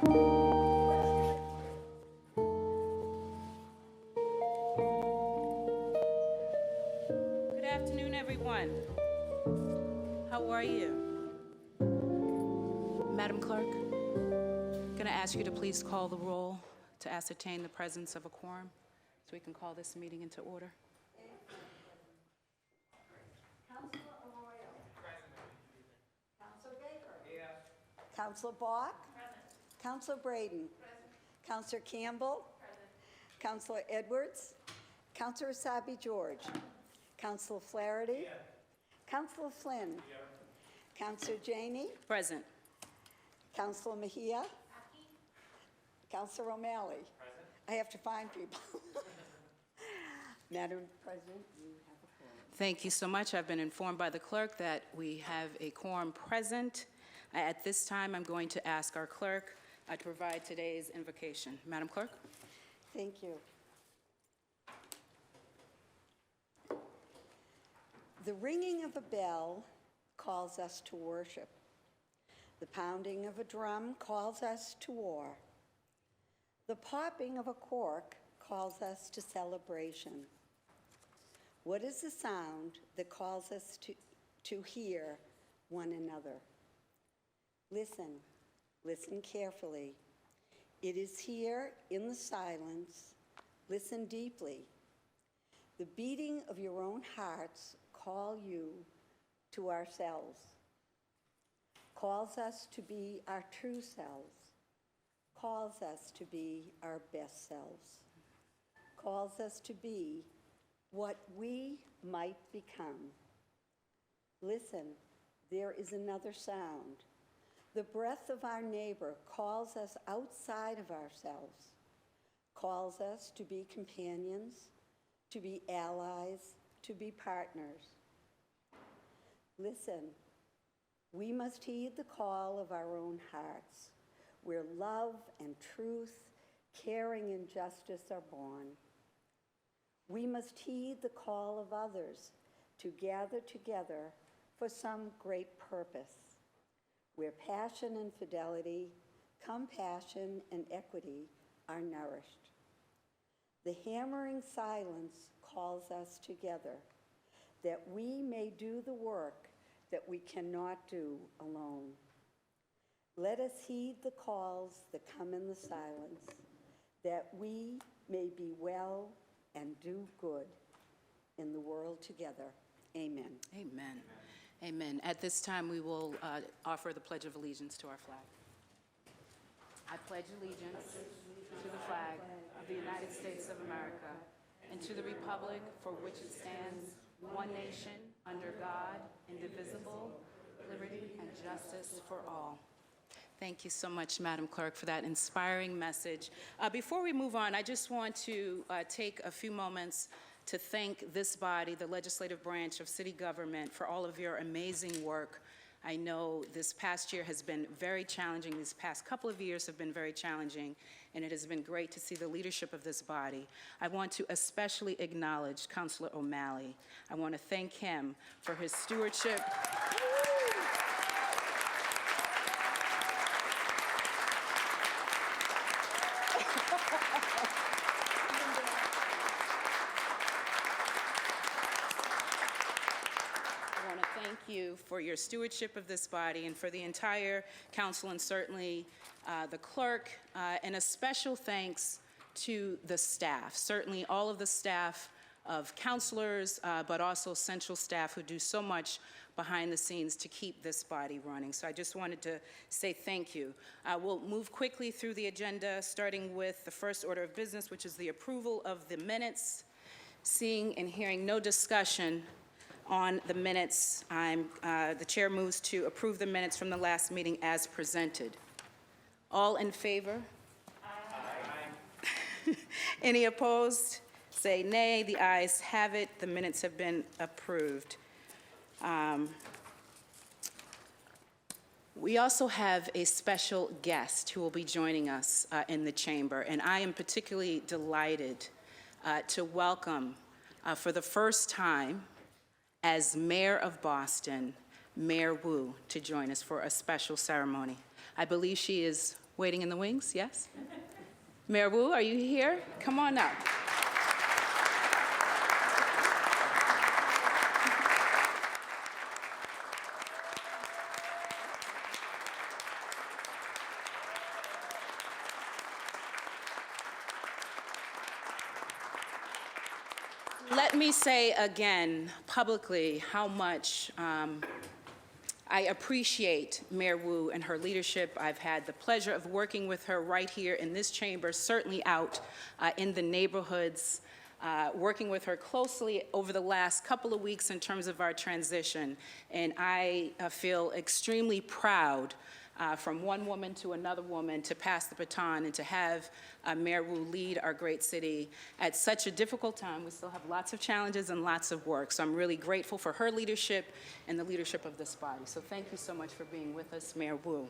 Good afternoon, everyone. How are you? Madam Clerk, I'm going to ask you to please call the roll to ascertain the presence of a quorum so we can call this meeting into order. Councilor Arroyo. Councilor Baker. Councilor Bach. Councilor Braden. Councilor Campbell. Councilor Edwards. Councilor Asabi George. Councilor Flaherty. Councilor Flynn. Councilor Janey. Present. Councilor Mejia. Councilor O'Malley. I have to find people. Madam President, you have a quorum. Thank you so much. I've been informed by the clerk that we have a quorum present. At this time, I'm going to ask our clerk to provide today's invocation. Madam Clerk? Thank you. The ringing of a bell calls us to worship. The pounding of a drum calls us to war. The popping of a cork calls us to celebration. What is the sound that calls us to hear one another? Listen, listen carefully. It is here in the silence. Listen deeply. The beating of your own hearts call you to ourselves, calls us to be our true selves, calls us to be our best selves, calls us to be what we might become. Listen, there is another sound. The breath of our neighbor calls us outside of ourselves, calls us to be companions, to be allies, to be partners. Listen, we must heed the call of our own hearts, where love and truth, caring and justice are born. We must heed the call of others to gather together for some great purpose, where passion and fidelity, compassion and equity are nourished. The hammering silence calls us together, that we may do the work that we cannot do alone. Let us heed the calls that come in the silence, that we may be well and do good in the world together. Amen. Amen. Amen. At this time, we will offer the Pledge of Allegiance to our flag. I pledge allegiance to the flag of the United States of America and to the republic for which it stands, one nation, under God, indivisible, liberty and justice for all. Thank you so much, Madam Clerk, for that inspiring message. Before we move on, I just want to take a few moments to thank this body, the legislative branch of city government, for all of your amazing work. I know this past year has been very challenging. These past couple of years have been very challenging, and it has been great to see the leadership of this body. I want to especially acknowledge Councilor O'Malley. I want to thank him for his stewardship. You for your stewardship of this body and for the entire council and certainly the clerk, and a special thanks to the staff, certainly all of the staff of councilors, but also central staff who do so much behind the scenes to keep this body running. So I just wanted to say thank you. We'll move quickly through the agenda, starting with the first order of business, which is the approval of the minutes. Seeing and hearing no discussion on the minutes, the chair moves to approve the minutes from the last meeting as presented. All in favor? Aye. Any opposed? Say nay. The ayes have it. The minutes have been approved. We also have a special guest who will be joining us in the chamber, and I am particularly delighted to welcome for the first time as Mayor of Boston, Mayor Wu, to join us for a special ceremony. I believe she is waiting in the wings, yes? Mayor Wu, are you here? Come on up. Let me say again publicly how much I appreciate Mayor Wu and her leadership. I've had the pleasure of working with her right here in this chamber, certainly out in the neighborhoods, working with her closely over the last couple of weeks in terms of our transition. And I feel extremely proud from one woman to another woman to pass the baton and to have Mayor Wu lead our great city at such a difficult time. We still have lots of challenges and lots of work. So I'm really grateful for her leadership and the leadership of this body. So thank you so much for being with us, Mayor Wu.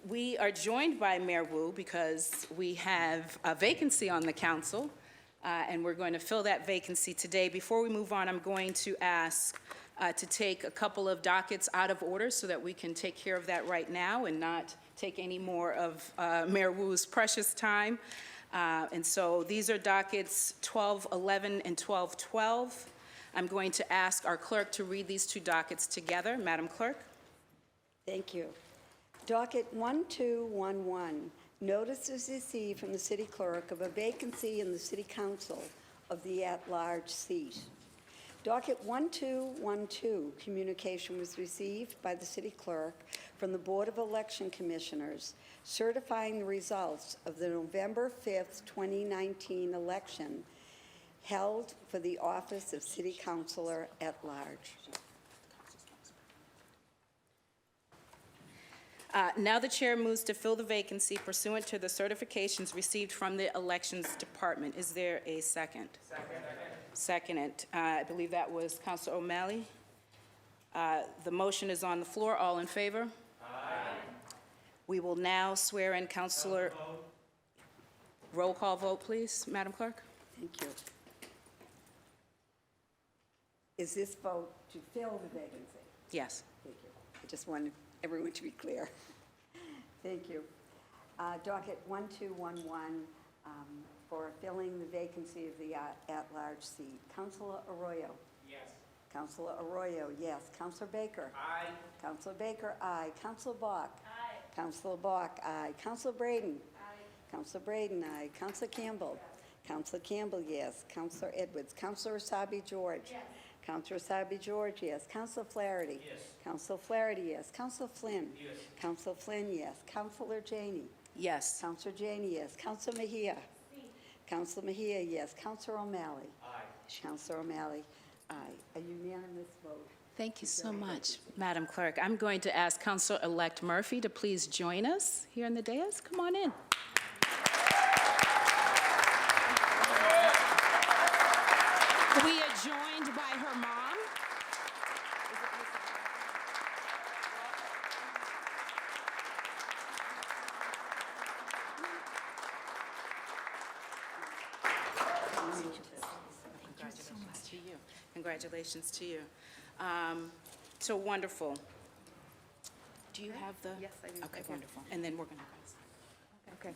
We are joined by Mayor Wu because we have a vacancy on the council, and we're going to fill that vacancy today. Before we move on, I'm going to ask to take a couple of dockets out of order so that we can take care of that right now and not take any more of Mayor Wu's precious time. And so these are dockets 1211 and 1212. I'm going to ask our clerk to read these two dockets together. Madam Clerk. Thank you. Docket 1211, notice is received from the city clerk of a vacancy in the city council of the at-large seat. Docket 1212, communication was received by the city clerk from the Board of Election Commissioners certifying the results of the November 5th, 2019 election held for the office of City Councilor at Large. Now the chair moves to fill the vacancy pursuant to the certifications received from the Elections Department. Is there a second? Second. I believe that was Councilor O'Malley. The motion is on the floor. All in favor? Aye. We will now swear in Councilor. Roll call vote, please, Madam Clerk. Thank you. Is this vote to fill the vacancy? Yes. Thank you. I just wanted everyone to be clear. Thank you. Docket 1211 for filling the vacancy of the at-large seat. Councilor Arroyo. Yes. Councilor Arroyo, yes. Councilor Baker. Aye. Councilor Baker, aye. Councilor Bach. Aye. Councilor Bach, aye. Councilor Braden. Aye. Councilor Braden, aye. Councilor Campbell. Councilor Campbell, yes. Councilor Edwards. Councilor Asabi George. Yes. Councilor Asabi George, yes. Councilor Flaherty. Yes. Councilor Flaherty, yes. Councilor Flynn. Yes. Councilor Flynn, yes. Councilor Janey. Yes. Councilor Janey, yes. Councilor Mejia. Councilor Mejia, yes. Councilor O'Malley. Aye. Councilor O'Malley, aye. A unanimous vote. Thank you so much, Madam Clerk. I'm going to ask Councilor-elect Murphy to please join us here in the dais. Come on in. We are joined by her mom. Congratulations to you. Congratulations to you. So wonderful. Do you have the? Yes, I do. Okay, Right here. wonderful. And then we're going to. Okay.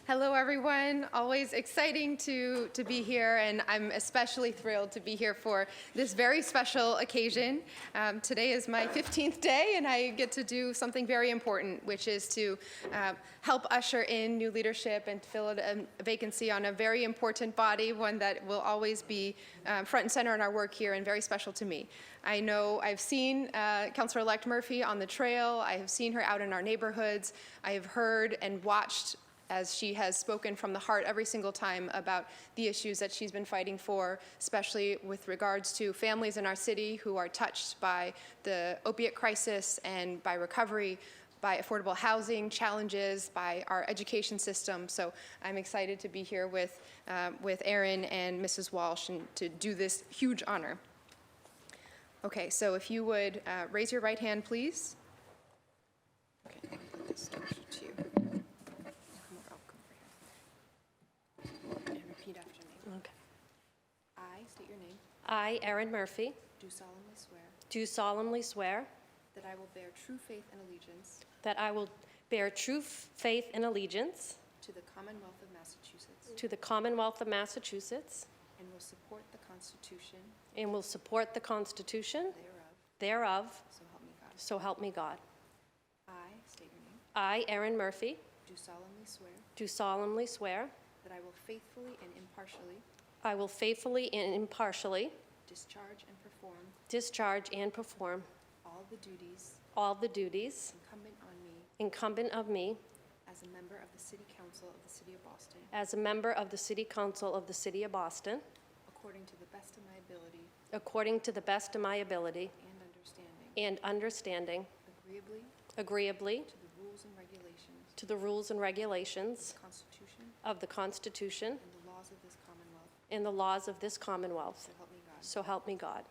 Hello, everyone. Always exciting to be here, and I'm especially thrilled to be here for this very special occasion. Today is my 15th day, and I get to do something very important, which is to help usher in new leadership and fill a vacancy on a very important body, one that will always be front and center in our work here and very special to me. I know I've seen Councilor-elect Murphy on the trail. I have seen her out in our neighborhoods. I have heard and watched as she has spoken from the heart every single time about the issues that she's been fighting for, especially with regards to families in our city who are touched by the opiate crisis and by recovery, by affordable housing challenges, by our education system. So I'm excited to be here with Erin and Mrs. Walsh and to do this huge honor. Okay, so if you would raise your right hand, please. Okay, this to you. And repeat after me. Okay. I state your name. I, Erin Murphy, Do solemnly swear do solemnly swear that that I will bear true faith and allegiance that I will bear true faith and allegiance to the Commonwealth of Massachusetts to the Commonwealth of Massachusetts and will support the Constitution and will support the Constitution thereof, thereof, so help me God. so help me God. I, state your name, I, Erin Murphy, do solemnly swear do solemnly swear that I will faithfully and impartially I will faithfully and impartially discharge and perform all the duties incumbent on me incumbent of me as a member of the City Council of the City of Boston, as a member of the City Council of the City of Boston, according to the best of my ability according to the best of my ability and understanding, and understanding, agreeably agreeably to the rules and regulations to the rules and regulations of the Constitution of the Constitution and the laws of this Commonwealth, and the laws of this Commonwealth. so help me God. So help me God.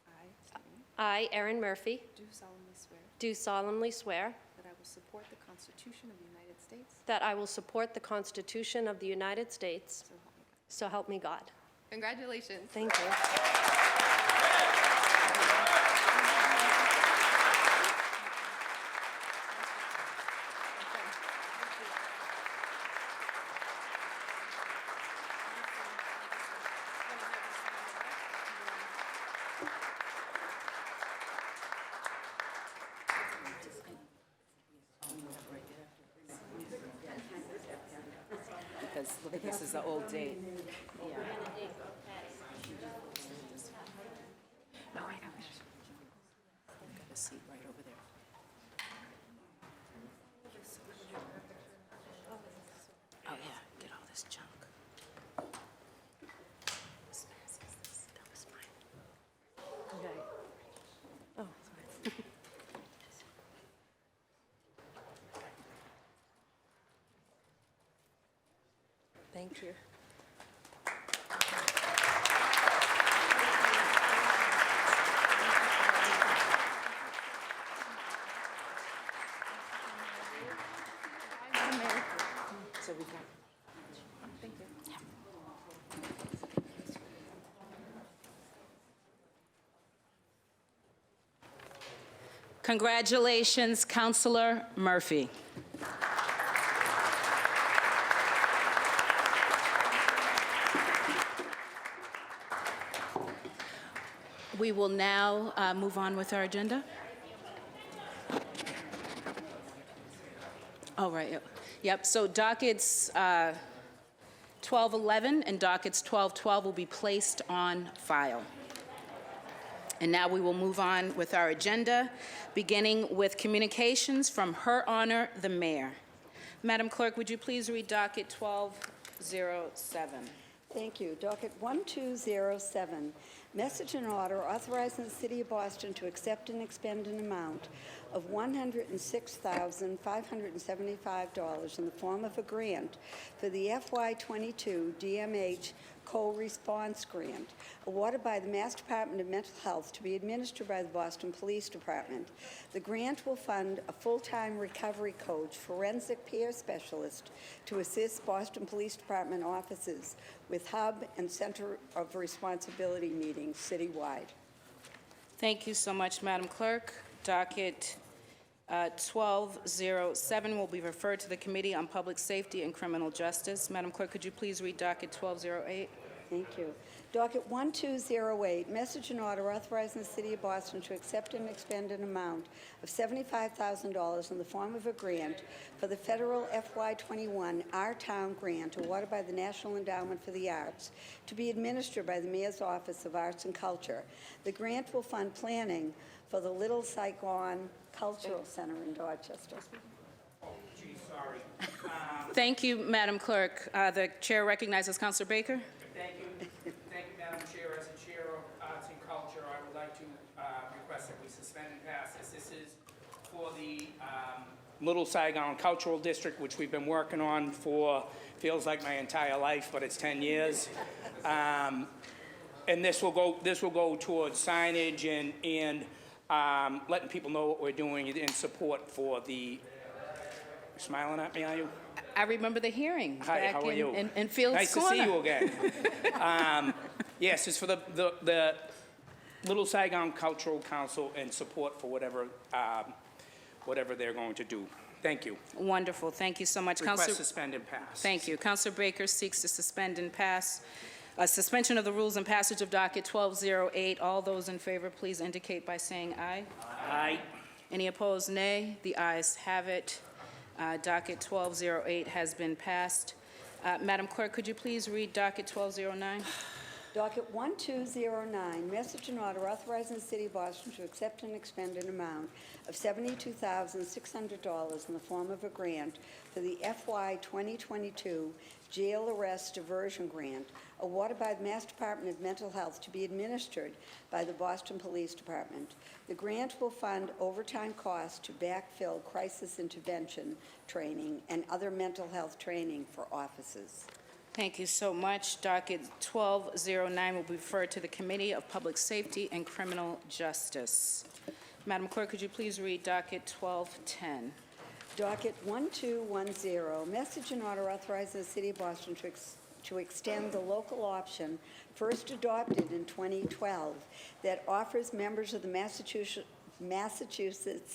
I, state your name, I, Erin Murphy, do solemnly swear do solemnly swear that I will support the Constitution of the United States, that I will support the Constitution of the United States, so help me God. so help me God. Congratulations. Thank you. Because, look at this is the old date. Yeah. No, I got a seat right over there. Oh, yeah, get all this junk. That was mine. Okay. Oh, sorry. Thank you. So we got. Thank you. Congratulations, Councilor Murphy. We will now move on with our agenda. Oh, right. Yep. So dockets 1211 and dockets 1212 will be placed on file. And now we will move on with our agenda, beginning with communications from Her Honor, the Mayor. Madam Clerk, would you please read docket 1207? Thank you. Docket 1207, message and order authorizing the City of Boston to accept and expend an amount of $106,575 in the form of a grant for the FY22 DMH Co-Response Grant awarded by the Mass Department of Mental Health to be administered by the Boston Police Department. The grant will fund a full-time recovery coach, forensic peer specialist to assist Boston Police Department offices with hub and center of responsibility meetings citywide. Thank you so much, Madam Clerk. Docket 1207 will be referred to the Committee on Public Safety and Criminal Justice. Madam Clerk, could you please read docket 1208? Thank you. Docket 1208, message and order authorizing the City of Boston to accept and expend an amount of $75,000 in the form of a grant for the federal FY21 Our Town Grant awarded by the National Endowment for the Arts to be administered by the Mayor's Office of Arts and Culture. The grant will fund planning for the Little Saigon Cultural Center in Dorchester. Thank you, Madam Clerk. The Chair recognizes Councilor Baker. Thank you, Madam Chair. As the Chair of Arts and Culture, I would like to request that we suspend and pass this. This is for the Little Saigon Cultural District, which we've been working on for, feels like my entire life, but it's 10 years. And this will go towards signage and letting people know what we're doing in support for the. You're smiling at me, are you? I remember the hearing Hi, back how are you? in Fields Nice Corner. to see you again. Yes, it's for the Little Saigon Cultural Council and support for whatever they're going to do. Thank you. Wonderful. Thank you so much. Request suspend and pass. Thank you. Counselor Baker seeks to suspend and pass. Suspension of the rules and passage of docket 1208. All those in favor, please indicate by saying aye. Aye. Any opposed, nay? The ayes have it. Docket 1208 has been passed. Madam Clerk, could you please read docket 1209? Docket 1209, message and order authorizing the City of Boston to accept and expend an amount of $72,600 in the form of a grant for the FY 2022 Jail Arrest Diversion Grant awarded by the Mass Department of Mental Health to be administered by the Boston Police Department. The grant will fund overtime costs to backfill crisis intervention training and other mental health training for officers. Thank you so much. Docket 1209 will be referred to the Committee of Public Safety and Criminal Justice. Madam Clerk, could you please read docket 1210? Docket 1210, message and order authorizing the City of Boston to extend the local option first adopted in 2012 that offers members of the Massachusetts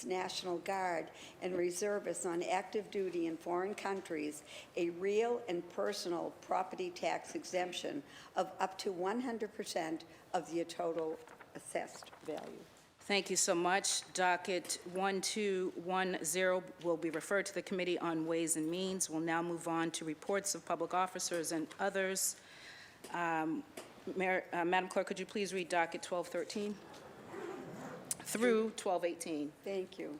National Guard and reservists on active duty in foreign countries a real and personal property tax exemption of up to 100% of the total assessed value. Thank you so much. Docket 1210 will be referred to the Committee on Ways and Means. We'll now move on to reports of public officers and others. Madam Clerk, could you please read docket 1213 through 1218? Thank you.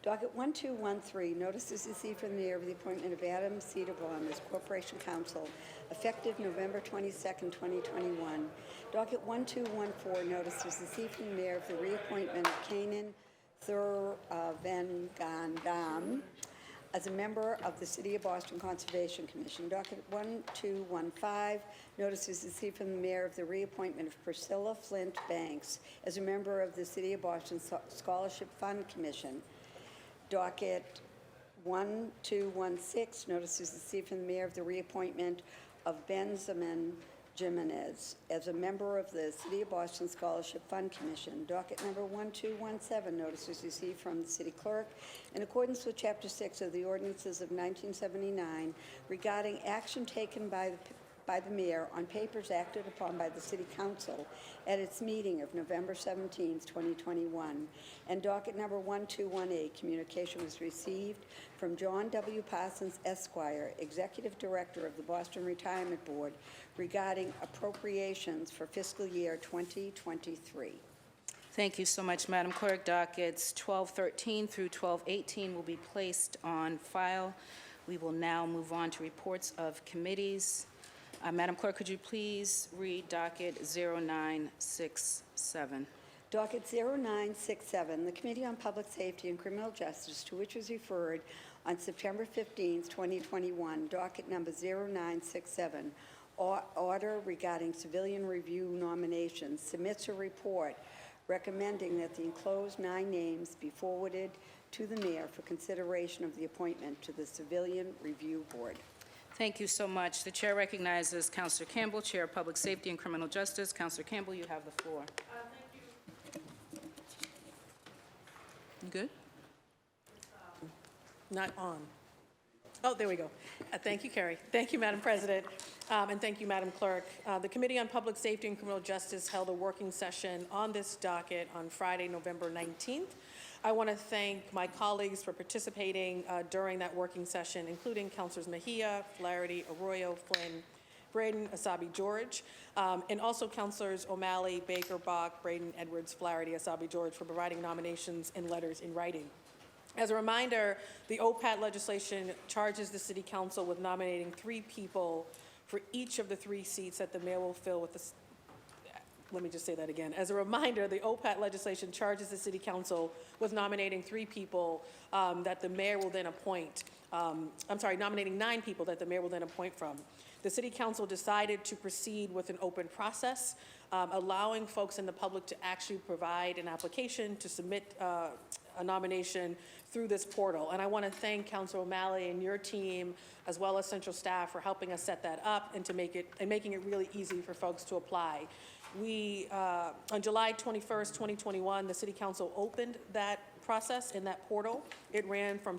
Docket 1213, notices received from the mayor of the appointment of Adam Cedarbaum as Corporation Counsel, effective November 22nd, 2021. Docket 1214, notices received from the mayor of the reappointment of Kanan Thurvengandam as a member of the City of Boston Conservation Commission. Docket 1215, notices received from the mayor of the reappointment of Priscilla Flint Banks as a member of the City of Boston Scholarship Fund Commission. Docket 1216, notices received from the mayor of the reappointment of Benjamin Jimenez as a member of the City of Boston Scholarship Fund Commission. Docket number 1217, notices received from the city clerk in accordance with Chapter 6 of the Ordinances of 1979 regarding action taken by the mayor on papers acted upon by the City Council at its meeting of November 17, 2021. And docket number 1218, communication was received from John W. Parsons, Esquire, Executive Director of the Boston Retirement Board, regarding appropriations for fiscal year 2023. Thank you so much, Madam Clerk. Dockets 1213 through 1218 will be placed on file. We will now move on to reports of committees. Madam Clerk, could you please read docket 0967? Docket 0967, the Committee on Public Safety and Criminal Justice, to which was referred on September 15, 2021, docket number 0967, order regarding civilian review nominations, submits a report recommending that the enclosed 9 names be forwarded to the mayor for consideration of the appointment to the Civilian Review Board. Thank you so much. The chair recognizes Councilor Campbell, Chair of Public Safety and Criminal Justice. Councilor Campbell, you have the floor. You good? Not on. Oh, there we go. Thank you, Carrie. Thank you, Madam President, and thank you, Madam Clerk. The Committee on Public Safety and Criminal Justice held a working session on this docket on Friday, November 19th. I want to thank my colleagues for participating during that working session, including Councilors Mejia, Flaherty, Arroyo, Flynn, Braden, Asabi George, and also Councilors O'Malley, Baker, Bach, Braden, Edwards, Flaherty, Asabi George for providing nominations and letters in writing. As a reminder, the OPAT legislation charges the City Council with nominating 3 people for each of the 3 seats that the mayor will fill with the. Let me just say that again. As a reminder, the OPAT legislation charges the City Council with nominating 3 people that the mayor will then appoint. Nominating 9 people that the mayor will then appoint from. The City Council decided to proceed with an open process, allowing folks in the public to actually provide an application to submit a nomination through this portal. And I want to thank Councilor O'Malley and your team, as well as central staff, for helping us set that up and making it really easy for folks to apply. On July 21st, 2021, the City Council opened that process in that portal. It ran from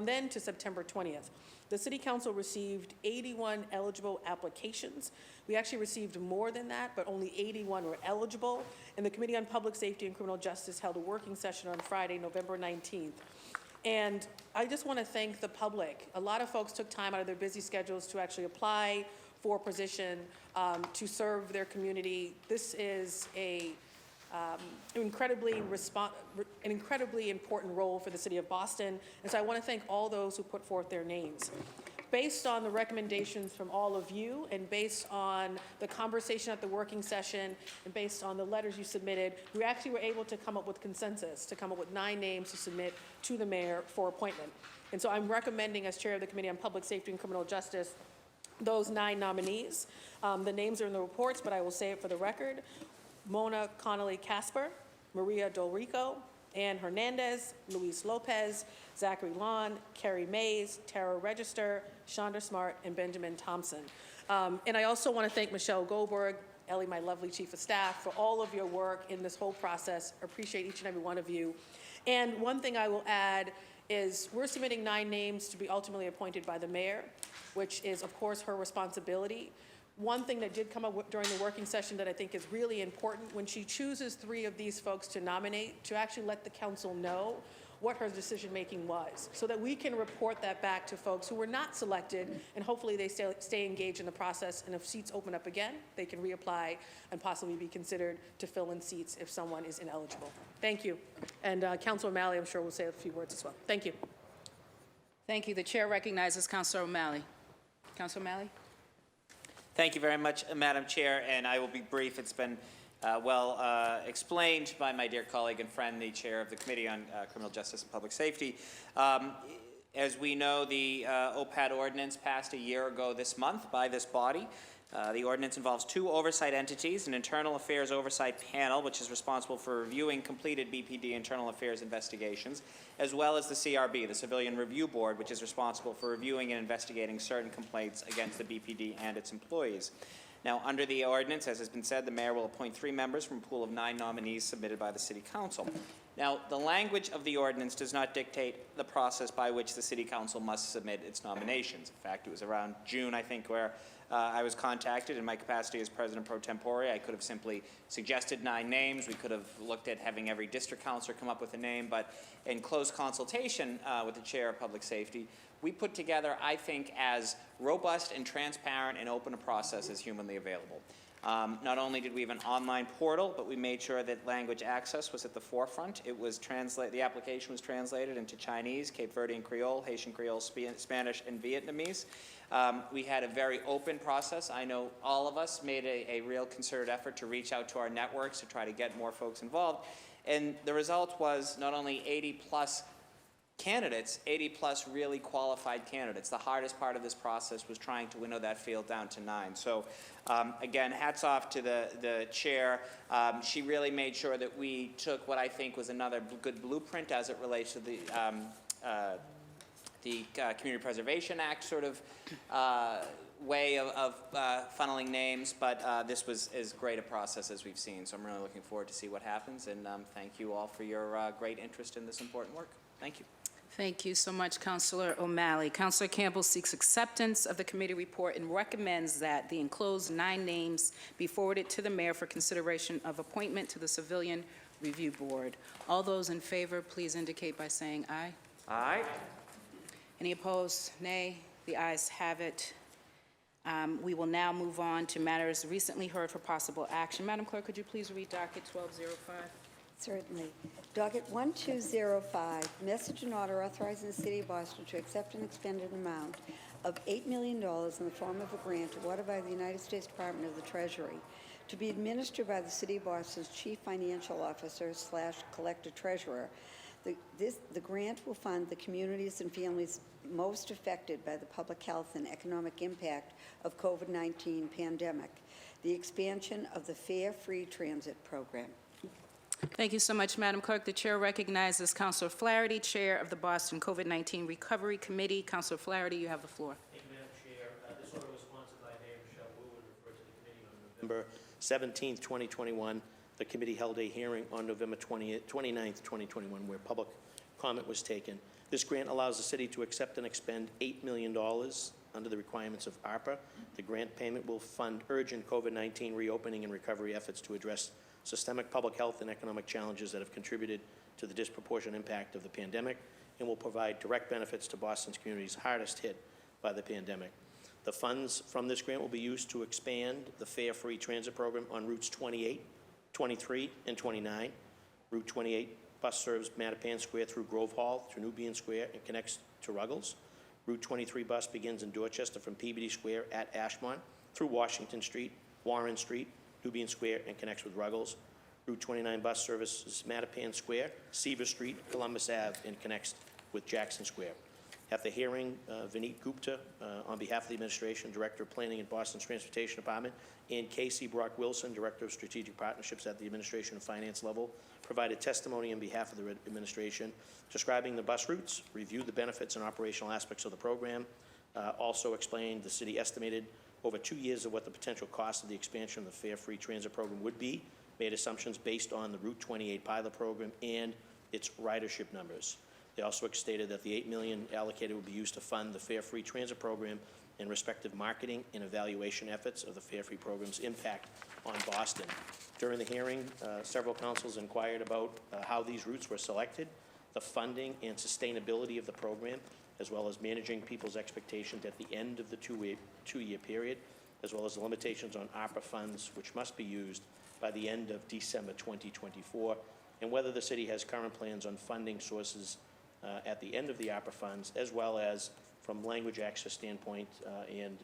then to September 20th. The City Council received 81 eligible applications. We actually received more than that, but only 81 were eligible. And the Committee on Public Safety and Criminal Justice held a working session on Friday, November 19th. And I just want to thank the public. A lot of folks took time out of their busy schedules to actually apply for a position to serve their community. This is an incredibly important role for the City of Boston, and so I want to thank all those who put forth their names. Based on the recommendations from all of you, and based on the conversation at the working session, and based on the letters you submitted, we actually were able to come up with consensus, to come up with 9 names to submit to the mayor for appointment. And so I'm recommending, as chair of the Committee on Public Safety and Criminal Justice, those 9 nominees. The names are in the reports, but I will say it for the record. Mona Connolly Casper, Maria Dolrico, Ann Hernandez, Luis Lopez, Zachary Lon, Kerry Mays, Tara Register, Chandra Smart, and Benjamin Thompson. And I also want to thank Michelle Goldberg, Ellie, my lovely chief of staff, for all of your work in this whole process. I appreciate each and every one of you. And one thing I will add is we're submitting 9 names to be ultimately appointed by the mayor, which is, of course, her responsibility. One thing that did come up during the working session that I think is really important, when she chooses 3 of these folks to nominate, to actually let the council know what her decision-making was, so that we can report that back to folks who were not selected, and hopefully they stay engaged in the process, and if seats open up again, they can reapply and possibly be considered to fill in seats if someone is ineligible. Thank you. And Councilor O'Malley, I'm sure, will say a few words as well. Thank you. Thank you. The chair recognizes Councilor O'Malley. Councilor O'Malley? Thank you very much, Madam Chair, and I will be brief. It's been well explained by my dear colleague and friend, the Chair of the Committee on Criminal Justice and Public Safety. As we know, the Opat Ordinance passed a year ago this month by this body. The ordinance involves 2 oversight entities, an Internal Affairs Oversight Panel, which is responsible for reviewing completed BPD internal affairs investigations, as well as the CRB, the Civilian Review Board, which is responsible for reviewing and investigating certain complaints against the BPD and its employees. Now, under the ordinance, as has been said, the mayor will appoint 3 members from a pool of 9 nominees submitted by the City Council. Now, the language of the ordinance does not dictate the process by which the City Council must submit its nominations. In fact, it was around June, I think, where I was contacted in my capacity as President Pro Tempore. I could have simply suggested 9 names. We could have looked at having every district councilor come up with a name, but in close consultation with the Chair of Public Safety, we put together, I think, as robust and transparent and open a process as humanly available. Not only did we have an online portal, but we made sure that language access was at the forefront. It was the application was translated into Chinese, Cape Verdean Creole, Haitian Creole, Spanish, and Vietnamese. We had a very open process. I know all of us made a real concerted effort to reach out to our networks to try to get more folks involved. And the result was not only 80+ candidates, 80+ really qualified candidates. The hardest part of this process was trying to winnow that field down to 9. So again, hats off to the chair. She really made sure that we took what I think was another good blueprint as it relates to the Community Preservation Act sort of way of funneling names, but this was as great a process as we've seen. So I'm really looking forward to see what happens, and thank you all for your great interest in this important work. Thank you. Thank you so much, Councilor O'Malley. Councilor Campbell seeks acceptance of the committee report and recommends that the enclosed 9 names be forwarded to the mayor for consideration of appointment to the Civilian Review Board. All those in favor, please indicate by saying aye. Aye. Any opposed? Nay. The ayes have it. We will now move on to matters recently heard for possible action. Madam Clerk, could you please read docket 1205? Certainly. Docket 1205, message and order authorizing the City of Boston to accept and expend an amount of $8 million in the form of a grant awarded by the United States Department of the Treasury to be administered by the City of Boston's Chief Financial Officer / Collector Treasurer. The grant will fund the communities and families most affected by the public health and economic impact of COVID-19 pandemic, the expansion of the Fare Free Transit Program. Thank you so much, Madam Clerk. The chair recognizes Councilor Flaherty, Chair of the Boston COVID-19 Recovery Committee. Councilor Flaherty, you have the floor. Thank you, Madam Chair. This order was sponsored by Mayor Michelle Wu and referred to the committee on November 17th, 2021, the committee held a hearing on November 29th, 2021, where public comment was taken. This grant allows the city to accept and expend $8 million under the requirements of ARPA. The grant payment will fund urgent COVID-19 reopening and recovery efforts to address systemic public health and economic challenges that have contributed to the disproportionate impact of the pandemic, and will provide direct benefits to Boston's communities hardest hit by the pandemic. The funds from this grant will be used to expand the fare-free transit program on routes 28, 23, and 29. Route 28 bus serves Mattapan Square through Grove Hall, through Nubian Square, and connects to Ruggles. Route 23 bus begins in Dorchester from Peabody Square at Ashmont, through Washington Street, Warren Street, Nubian Square, and connects with Ruggles. Route 29 bus services Mattapan Square, Seaver Street, Columbus Ave, and connects with Jackson Square. At the hearing, Vineet Gupta, on behalf of the administration, Director of Planning at Boston's Transportation Department, and Casey Brock Wilson, Director of Strategic Partnerships at the Administration and Finance level, provided testimony on behalf of the administration, describing the bus routes, reviewed the benefits and operational aspects of the program, also explained the city estimated over 2 years of what the potential cost of the expansion of the fare-free transit program would be, made assumptions based on the Route 28 pilot program and its ridership numbers. They also stated that the $8 million allocated would be used to fund the fare-free transit program and respective marketing and evaluation efforts of the fare-free program's impact on Boston. During the hearing, several councils inquired about how these routes were selected, the funding and sustainability of the program, as well as managing people's expectations at the end of the two-year period, as well as the limitations on ARPA funds, which must be used by the end of December 2024, and whether the city has current plans on funding sources at the end of the ARPA funds, as well as from language access standpoint and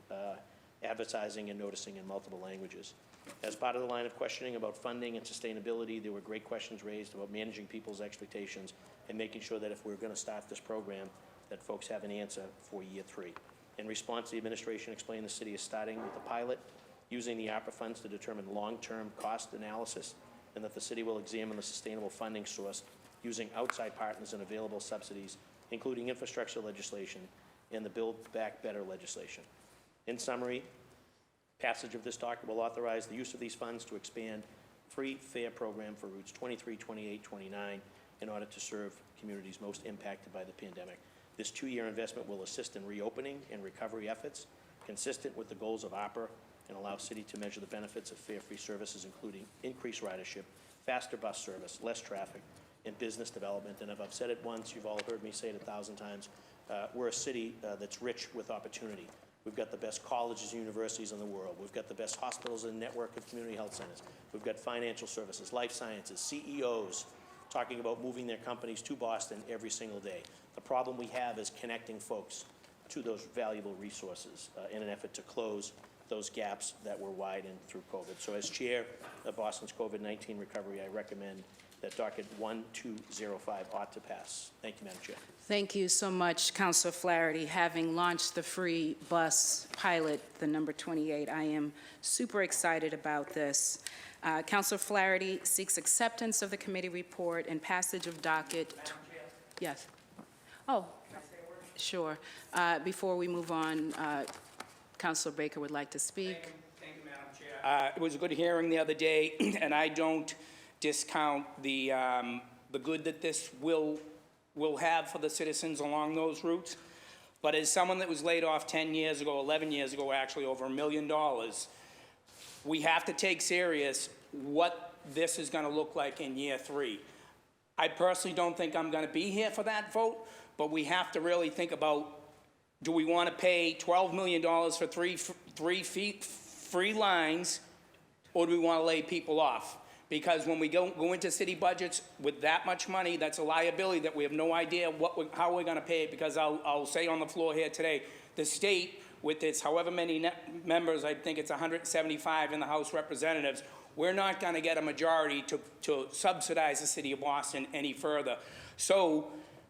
advertising and noticing in multiple languages. As part of the line of questioning about funding and sustainability, there were great questions raised about managing people's expectations and making sure that if we're going to start this program, that folks have an answer for year 3. In response, the administration explained the city is starting with the pilot, using the ARPA funds to determine long-term cost analysis, and that the city will examine the sustainable funding source using outside partners and available subsidies, including infrastructure legislation and the Build Back Better legislation. In summary, passage of this docket will authorize the use of these funds to expand free fare program for routes 23, 28, 29 in order to serve communities most impacted by the pandemic. This 2-year investment will assist in reopening and recovery efforts consistent with the goals of ARPA and allow city to measure the benefits of fare-free services, including increased ridership, faster bus service, less traffic, and business development. And if I've said it once, you've all heard me say it 1,000 times, we're a city that's rich with opportunity. We've got the best colleges and universities in the world. We've got the best hospitals and network of community health centers. We've got financial services, life sciences, CEOs talking about moving their companies to Boston every single day. The problem we have is connecting folks to those valuable resources in an effort to close those gaps that were widened through COVID. So as chair of Boston's COVID-19 recovery, I recommend that docket 1205 ought to pass. Thank you, Madam Chair. Thank you so much, Councilor Flaherty. Having launched the free bus pilot, the number 28, I am super excited about this. Councilor Flaherty seeks acceptance of the committee report and passage of docket. Madam Chair, Yes. Oh, can I say a word? sure. Before we move on, Councilor Baker would like to speak. Thank you, Madam Chair. It was a good hearing the other day, and I don't discount the good that this will have for the citizens along those routes. But as someone that was laid off 10 years ago, 11 years ago, actually over $1 million, we have to take serious what this is going to look like in year 3. I personally don't think I'm going to be here for that vote, but we have to really think about, do we want to pay $12 million for three free lines, or do we want to lay people off? Because when we go into city budgets with that much money, that's a liability that we have no idea how we're going to pay it. Because I'll say on the floor here today, the state, with its however many members, I think it's 175 in the House Representatives, we're not going to get a majority to subsidize the city of Boston any further. So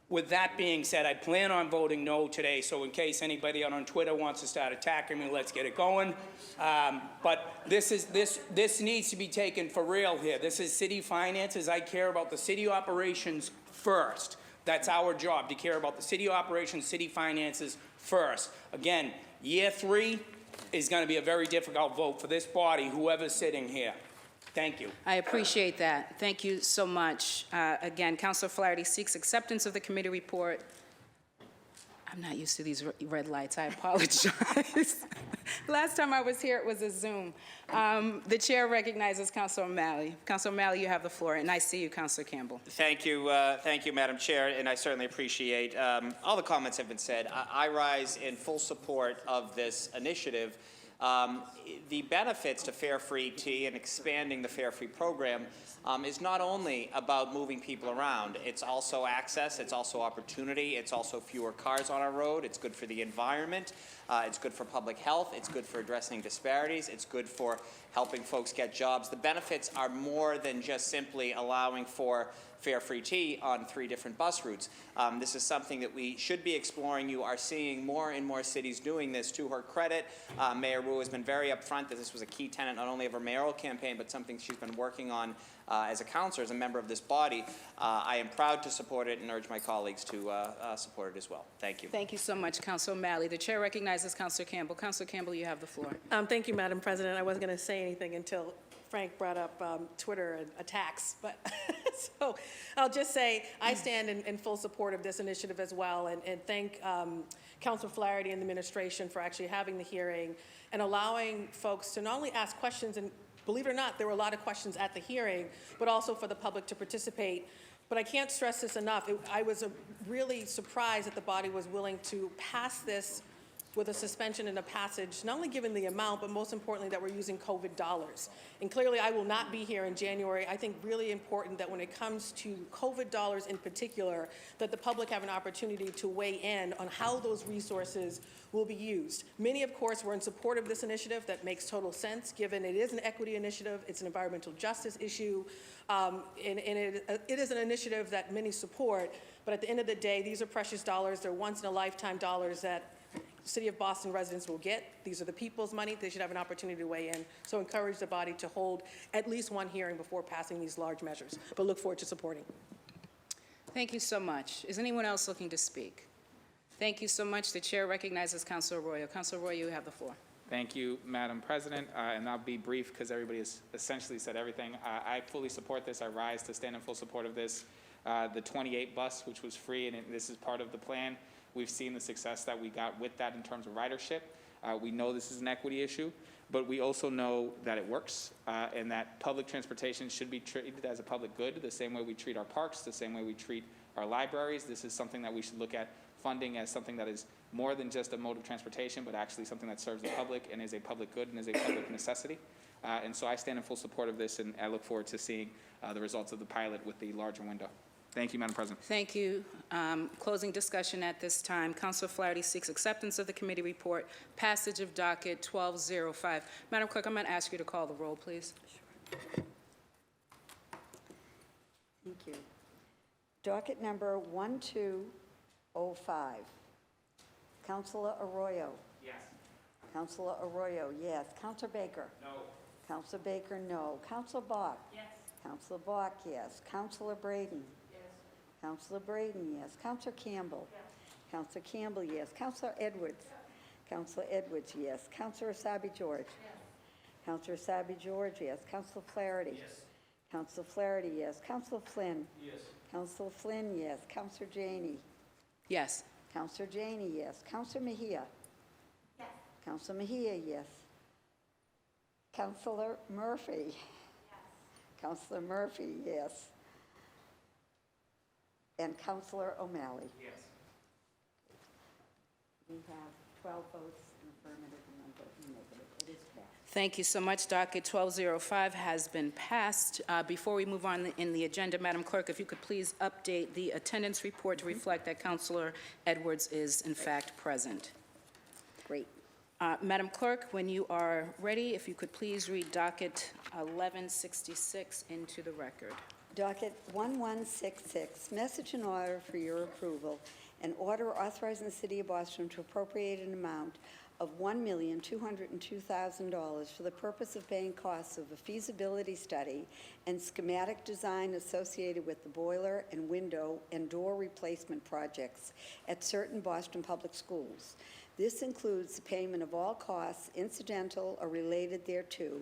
with that being said, I plan on voting no today, so in case anybody out on Twitter wants to start attacking me, let's get it going. But this needs to be taken for real here. This is city finances. I care about the city operations first. That's our job, to care about the city operations, city finances first. Again, year 3, is going to be a very difficult vote for this body, whoever's sitting here. Thank you. I appreciate that. Thank you so much. Again, Councilor Flaherty seeks acceptance of the committee report. I'm not used to these red lights. I apologize. Last time I was here, it was a Zoom. The chair recognizes Councilor O'Malley. Councilor O'Malley, you have the floor, and I see you, Councilor Campbell. Thank you, Madam Chair, and I certainly appreciate all the comments have been said. I rise in full support of this initiative. The benefits to Fare Free Tea and expanding the Fare Free program is not only about moving people around, it's also access, it's also opportunity, it's also fewer cars on our road, it's good for the environment, it's good for public health, it's good for addressing disparities, it's good for helping folks get jobs. The benefits are more than just simply allowing for fare-free tea on 3 different bus routes. This is something that we should be exploring. You are seeing more and more cities doing this. To her credit, Mayor Wu has been very upfront that this was a key tenet not only of her mayoral campaign, but something she's been working on as a councilor, as a member of this body. I am proud to support it and urge my colleagues to support it as well. Thank you. Thank you so much, Councilor O'Malley. The chair recognizes Councilor Campbell. Councilor Campbell, you have the floor. Thank you, Madam President. I wasn't going to say anything until Frank brought up Twitter and attacks, but so I'll just say I stand in full support of this initiative as well, and thank Councilor Flaherty and the administration for actually having the hearing and allowing folks to not only ask questions, and believe it or not, there were a lot of questions at the hearing, but also for the public to participate. But I can't stress this enough. I was really surprised that the body was willing to pass this with a suspension and a passage, not only given the amount, but most importantly that we're using COVID dollars. And clearly I will not be here in January. I think really important that when it comes to COVID dollars in particular, that the public have an opportunity to weigh in on how those resources will be used. Many, of course, were in support of this initiative. That makes total sense, given it is an equity initiative, it's an environmental justice issue, and it is an initiative that many support, but at the end of the day, these are precious dollars. They're once-in-a-lifetime dollars that City of Boston residents will get. These are the people's money. They should have an opportunity to weigh in. So encourage the body to hold at least one hearing before passing these large measures, but look forward to supporting. Thank you so much. Is anyone else looking to speak? Thank you so much. The chair recognizes Councilor Arroyo. Councilor Arroyo, you have the floor. Thank you, Madam President, and I'll be brief because everybody has essentially said everything. I fully support this. I rise to stand in full support of this. The 28 bus, which was free, and this is part of the plan. We've seen the success that we got with that in terms of ridership. We know this is an equity issue, but we also know that it works and that public transportation should be treated as a public good, the same way we treat our parks, the same way we treat our libraries. This is something that we should look at funding as something that is more than just a mode of transportation, but actually something that serves the public and is a public good and is a public necessity. And so I stand in full support of this, and I look forward to seeing the results of the pilot with the larger window. Thank you, Madam President. Thank you. Closing discussion at this time. Councilor Flaherty seeks acceptance of the committee report, passage of docket 1205. Madam Clerk, I'm going to ask you to call the roll, please. Thank you. Docket number 1205. Councilor Arroyo. Yes. Councilor Arroyo, yes. Councilor Baker. No. Councilor Baker, no. Councilor Bach. Yes. Councilor Bach, yes. Councilor Braden. Yes. Councilor Braden, yes. Councilor Campbell. Yes. Councilor Campbell, yes. Councilor Edwards. Yes. Councilor Edwards, yes. Councilor Asabi George. Yes. Councilor Asabi George, yes. Councilor Flaherty. Yes. Councilor Flaherty, yes. Councilor Flynn. Yes. Councilor Flynn, yes. Councilor Janey. Yes. Councilor Janey, yes. Councilor Mejia. Yes. Councilor Mejia, yes. Councilor Murphy. Yes. Councilor Murphy, yes. And Councilor O'Malley. Yes. We have 12 votes in affirmative and one vote in negative. It is passed. Thank you so much. Docket 1205 has been passed. Before we move on in the agenda, Madam Clerk, if you could please update the attendance report to reflect that Councilor Edwards is in fact present. Great. Madam Clerk, when you are ready, if you could please read docket 1166 into the record. Docket 1166, message and order for your approval. An order authorizing the City of Boston to appropriate an amount of $1,202,000 for the purpose of paying costs of a feasibility study and schematic design associated with the boiler and window and door replacement projects at certain Boston public schools. This includes the payment of all costs incidental or related thereto,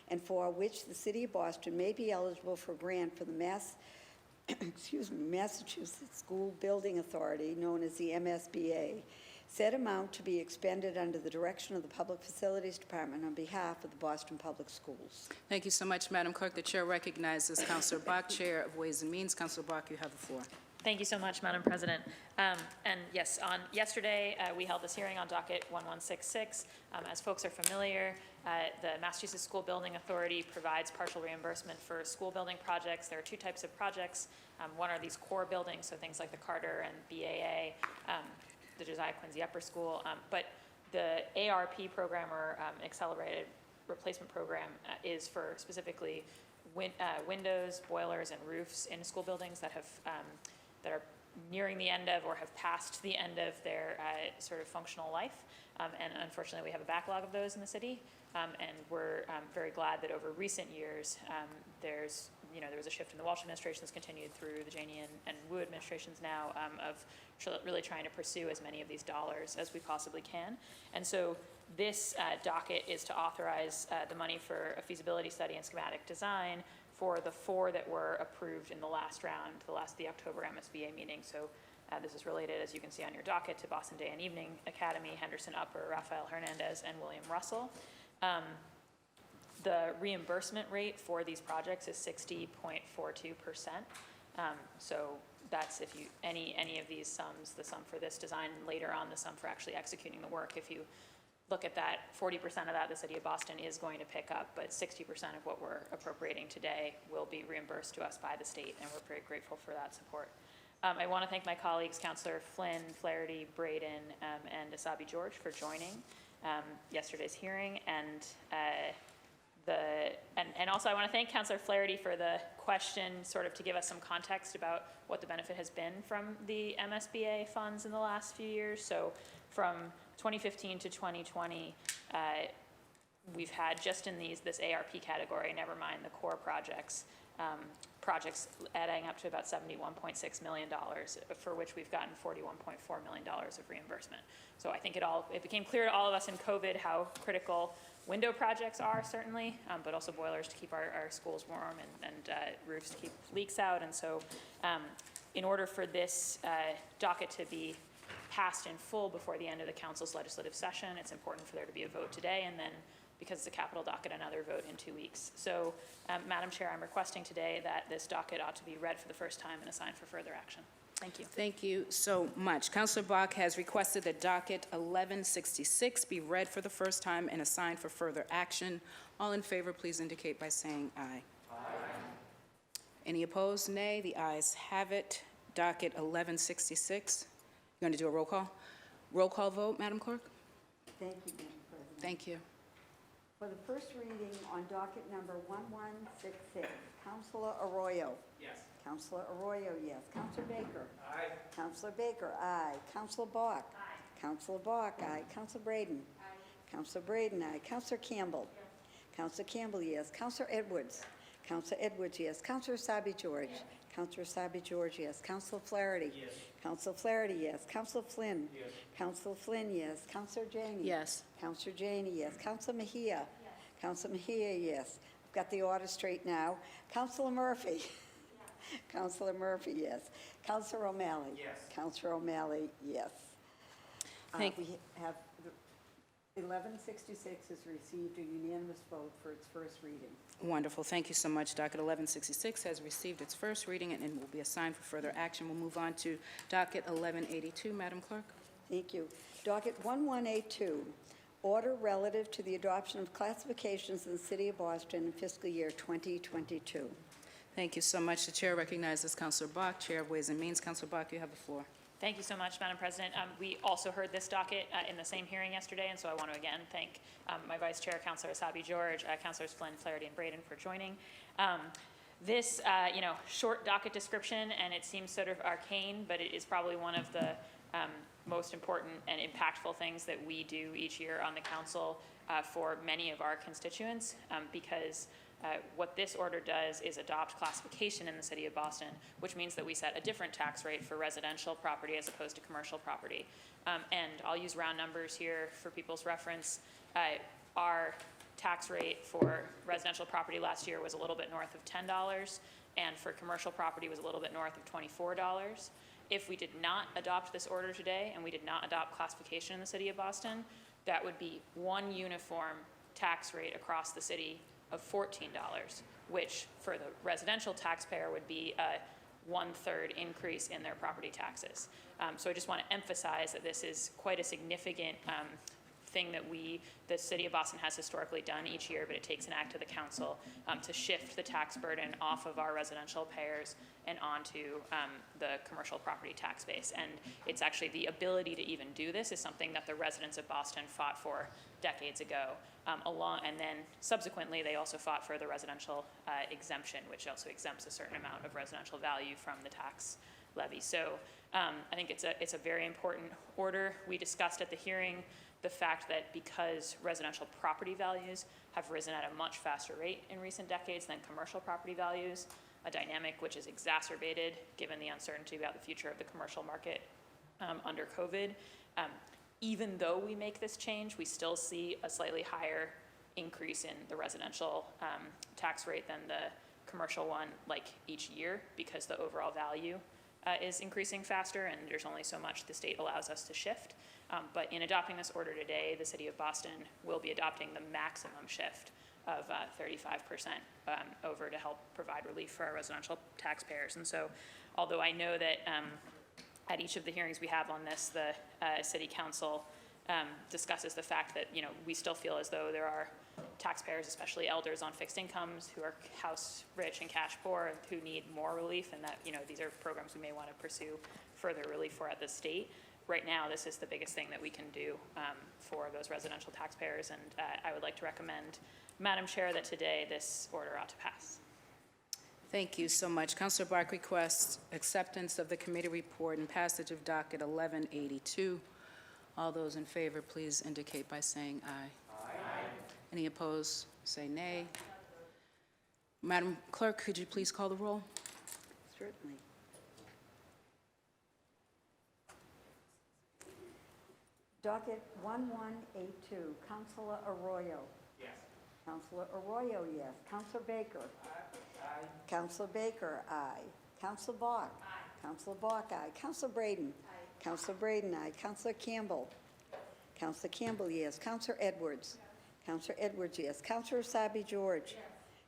and for which the City of Boston may be eligible for grant for the Massachusetts School Building Authority, known as the MSBA. Said amount to be expended under the direction of the Public Facilities Department on behalf of the Boston Public Schools. Thank you so much, Madam Clerk. The chair recognizes Councilor Bach, Chair of Ways and Means. Councilor Bach, you have the floor. Thank you so much, Madam President. And yes, on yesterday, we held this hearing on docket 1166. As folks are familiar, the Massachusetts School Building Authority provides partial reimbursement for school building projects. There are two types of projects. One are these core buildings, so things like the Carter and BAA, the Josiah Quincy Upper School. But the ARP program, or Accelerated Replacement Program, is for specifically windows, boilers, and roofs in school buildings that have that are nearing the end of or have passed the end of their sort of functional life. And unfortunately, we have a backlog of those in the city. And we're very glad that over recent years, there was a shift in the Walsh administration that's continued through the Janey and Wu administrations now of really trying to pursue as many of these dollars as we possibly can. And so this docket is to authorize the money for a feasibility study and schematic design for the 4 that were approved in the last round, the October MSBA meeting. So this is related, as you can see on your docket, to Boston Day and Evening Academy, Henderson Upper, Rafael Hernandez, and William Russell. The reimbursement rate for these projects is 60.42%. So that's if you, any of these sums, the sum for this design, later on the sum for actually executing the work. If you look at that, 40% of that the City of Boston is going to pick up, but 60% of what we're appropriating today will be reimbursed to us by the state, and we're very grateful for that support. I want to thank my colleagues, Councillor Flynn, Flaherty, Braden, and Asabi George for joining yesterday's hearing, and also I want to thank Councillor Flaherty for the question, sort of to give us some context about what the benefit has been from the MSBA funds in the last few years. So from 2015 to 2020, we've had just in this ARP category, never mind the core projects, projects adding up to about $71.6 million, for which we've gotten $41.4 million of reimbursement. So I think it became clear to all of us in COVID how critical window projects are, certainly, but also boilers to keep our schools warm and roofs to keep leaks out. And so in order for this docket to be passed in full before the end of the council's legislative session, it's important for there to be a vote today, and then because it's a capital docket, another vote in 2 weeks. So, Madam Chair, I'm requesting today that this docket ought to be read for the first time and assigned for further action. Thank you. Thank you so much. Councilor Bach has requested that docket 1166 be read for the first time and assigned for further action. All in favor, please indicate by saying aye. Aye. Any opposed? Nay. The ayes have it. Docket 1166. You're going to do a roll call? Roll call vote, Madam Clerk? Thank you, Madam President. Thank you. For the first reading on docket number 1166, Councilor Arroyo. Yes. Councilor Arroyo, yes. Councilor Baker. Aye. Councilor Baker, aye. Councilor Bach. Aye. Councilor Bach, aye. Councilor Braden. Aye. Councilor Braden, aye. Councilor Campbell. Yes. Councilor Campbell, yes. Councilor Edwards. Councilor Edwards, yes. Councilor Asabi George. Yes. Councilor Asabi George, yes. Councilor Flaherty. Yes. Councilor Flaherty, yes. Councilor Flynn. Yes. Councilor Flynn, yes. Councilor Janey. Yes. Councilor Janey, yes. Councilor Mejia. Yes. Councilor Mejia, yes. I've got the order straight now. Councilor Murphy. Yes. Councilor Murphy, yes. Councilor O'Malley. Yes. Councilor O'Malley, yes. Thank- We have 1166 has received a unanimous vote for its first reading. Wonderful. Thank you so much. Docket 1166 has received its first reading and will be assigned for further action. We'll move on to docket 1182, Madam Clerk. Thank you. Docket 1182, order relative to the adoption of classifications in the City of Boston in fiscal year 2022. Thank you so much. The chair recognizes Councilor Bach, Chair of Ways and Means. Councilor Bach, you have the floor. Thank you so much, Madam President. We also heard this docket in the same hearing yesterday, and so I want to again thank my Vice Chair, Councilor Asabi George, Councilors Flynn, Flaherty, and Braden for joining. This, short docket description, and it seems sort of arcane, but it is probably one of the most important and impactful things that we do each year on the council for many of our constituents, because what this order does is adopt classification in the city of Boston, which means that we set a different tax rate for residential property as opposed to commercial property. And I'll use round numbers here for people's reference. Our tax rate for residential property last year was a little bit north of $10, and for commercial property was a little bit north of $24. If we did not adopt this order today and we did not adopt classification in the city of Boston, that would be one uniform tax rate across the city of $14, which for the residential taxpayer would be a 1/3 increase in their property taxes. So I just want to emphasize that this is quite a significant thing that the city of Boston has historically done each year, but it takes an act of the council to shift the tax burden off of our residential payers and onto the commercial property tax base. And it's actually the ability to even do this is something that the residents of Boston fought for decades ago. And then subsequently, they also fought for the residential exemption, which also exempts a certain amount of residential value from the tax levy. So I think it's a very important order. We discussed at the hearing the fact that because residential property values have risen at a much faster rate in recent decades than commercial property values, a dynamic which is exacerbated given the uncertainty about the future of the commercial market under COVID. Even though we make this change, we still see a slightly higher increase in the residential tax rate than the commercial one, like each year, because the overall value is increasing faster, and there's only so much the state allows us to shift. But in adopting this order today, the city of Boston will be adopting the maximum shift of 35% over to help provide relief for our residential taxpayers. And so, although I know that at each of the hearings we have on this, the city council discusses the fact that, we still feel as though there are taxpayers, especially elders on fixed incomes, who are house rich and cash poor, who need more relief, and that, these are programs we may want to pursue further relief for at the state. Right now, this is the biggest thing that we can do for those residential taxpayers, and I would like to recommend, Madam Chair, that today this order ought to pass. Thank you so much. Councilor Bark requests acceptance of the committee report and passage of docket 1182. All those in favor, please indicate by saying aye. Aye. Any opposed, say nay. Madam Clerk, could you please call the roll? Certainly. Docket 1182, Councilor Arroyo. Yes. Councilor Arroyo, yes. Councilor Baker. Aye. Councilor Baker, aye. Councilor Bach. Aye. Councilor Bach, aye. Councilor Braden. Aye. Councilor Braden, aye. Councilor Campbell. Councilor Campbell, yes. Councilor Edwards. Councilor Edwards, yes. Councilor Asabi George. Yes.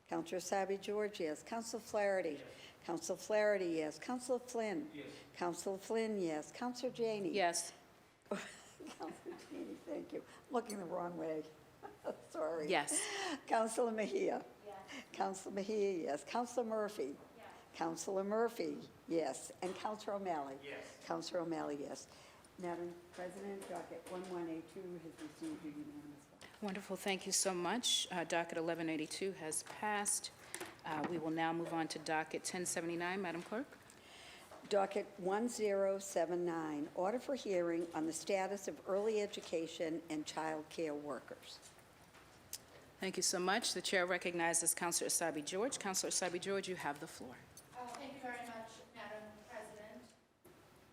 Councilor Asabi George, yes. Councilor Flaherty. Yes. Councilor Flaherty, yes. Councilor Flynn. Yes. Councilor Flynn, yes. Councilor Janey. Yes. Councilor Janey, thank you. Looking the wrong way. Sorry. Yes. Councilor Mejia. Yes. Councilor Mejia, yes. Councilor Murphy. Yes. Councilor Murphy, yes. And Councilor O'Malley. Yes. Councilor O'Malley, yes. Madam President, docket 1182 has received a unanimous vote. Wonderful. Thank you so much. Docket 1182 has passed. We will now move on to docket 1079. Madam Clerk? Docket 1079, order for hearing on the status of early education and child care workers. Thank you so much. The chair recognizes Councilor Asabi George. Councilor Asabi George, you have the floor. Thank you very much, Madam President.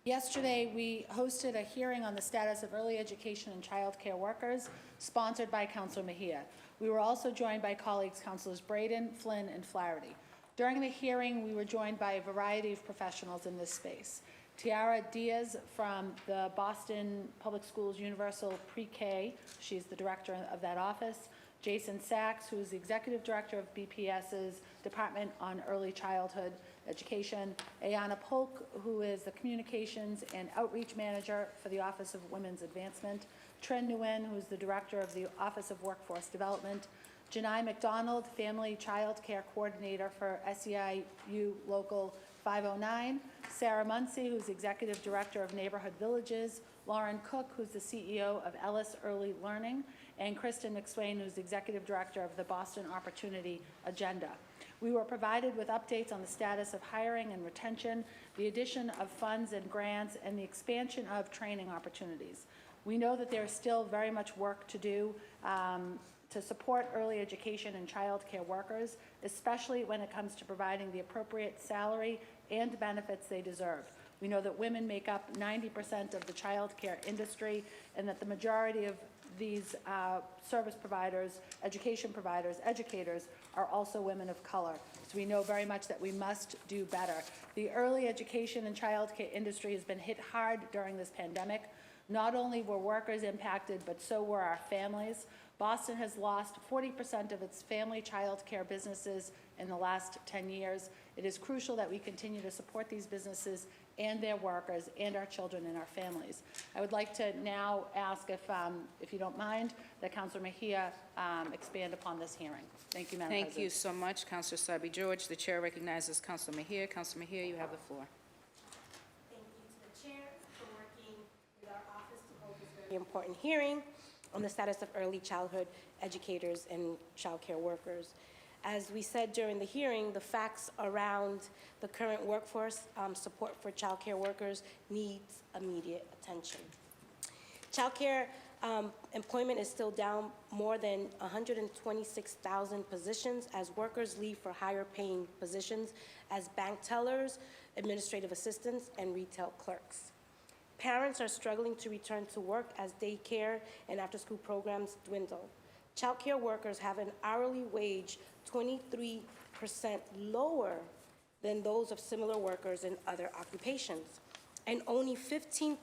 Yesterday, we hosted a hearing on the status of early education and child care workers, sponsored by Councilor Mejia. We were also joined by colleagues Councilors Braden, Flynn, and Flaherty. During the hearing, we were joined by a variety of professionals in this space. Tiara Diaz from the Boston Public Schools Universal Pre-K, she's the director of that office. Jason Sachs, who is the executive director of BPS's Department on Early Childhood Education. Ayana Polk, who is the communications and outreach manager for the Office of Women's Advancement. Tren Nguyen, who is the director of the Office of Workforce Development. Janai McDonald, Family Child Care Coordinator for SEIU Local 509. Sarah Muncy, who's Executive Director of Neighborhood Villages. Lauren Cook, who's the CEO of Ellis Early Learning. And Kristen McSwain, who's Executive Director of the Boston Opportunity Agenda. We were provided with updates on the status of hiring and retention, the addition of funds and grants, and the expansion of training opportunities. We know that there is still very much work to do to support early education and child care workers, especially when it comes to providing the appropriate salary and benefits they deserve. We know that women make up 90% of the child care industry, and that the majority of these service providers, education providers, educators, are also women of color. So we know very much that we must do better. The early education and child care industry has been hit hard during this pandemic. Not only were workers impacted, but so were our families. Boston has lost 40% of its family child care businesses in the last 10 years. It is crucial that we continue to support these businesses and their workers and our children and our families. I would like to now ask if you don't mind, that Councilor Mejia expand upon this hearing. Thank you, Madam President. Thank you so much, Councilor Sabi George. The chair recognizes Councilor Mejia. Councilor Mejia, you have the floor. Thank you to the chair for working with our office to hold this very important hearing on the status of early childhood educators and child care workers. As we said during the hearing, the facts around the current workforce support for child care workers needs immediate attention. Child care employment is still down more than 126,000 positions as workers leave for higher paying positions as bank tellers, administrative assistants, and retail clerks. Parents are struggling to return to work as daycare and after-school programs dwindle. Child care workers have an hourly wage 23% lower than those of similar workers in other occupations. And only 15%,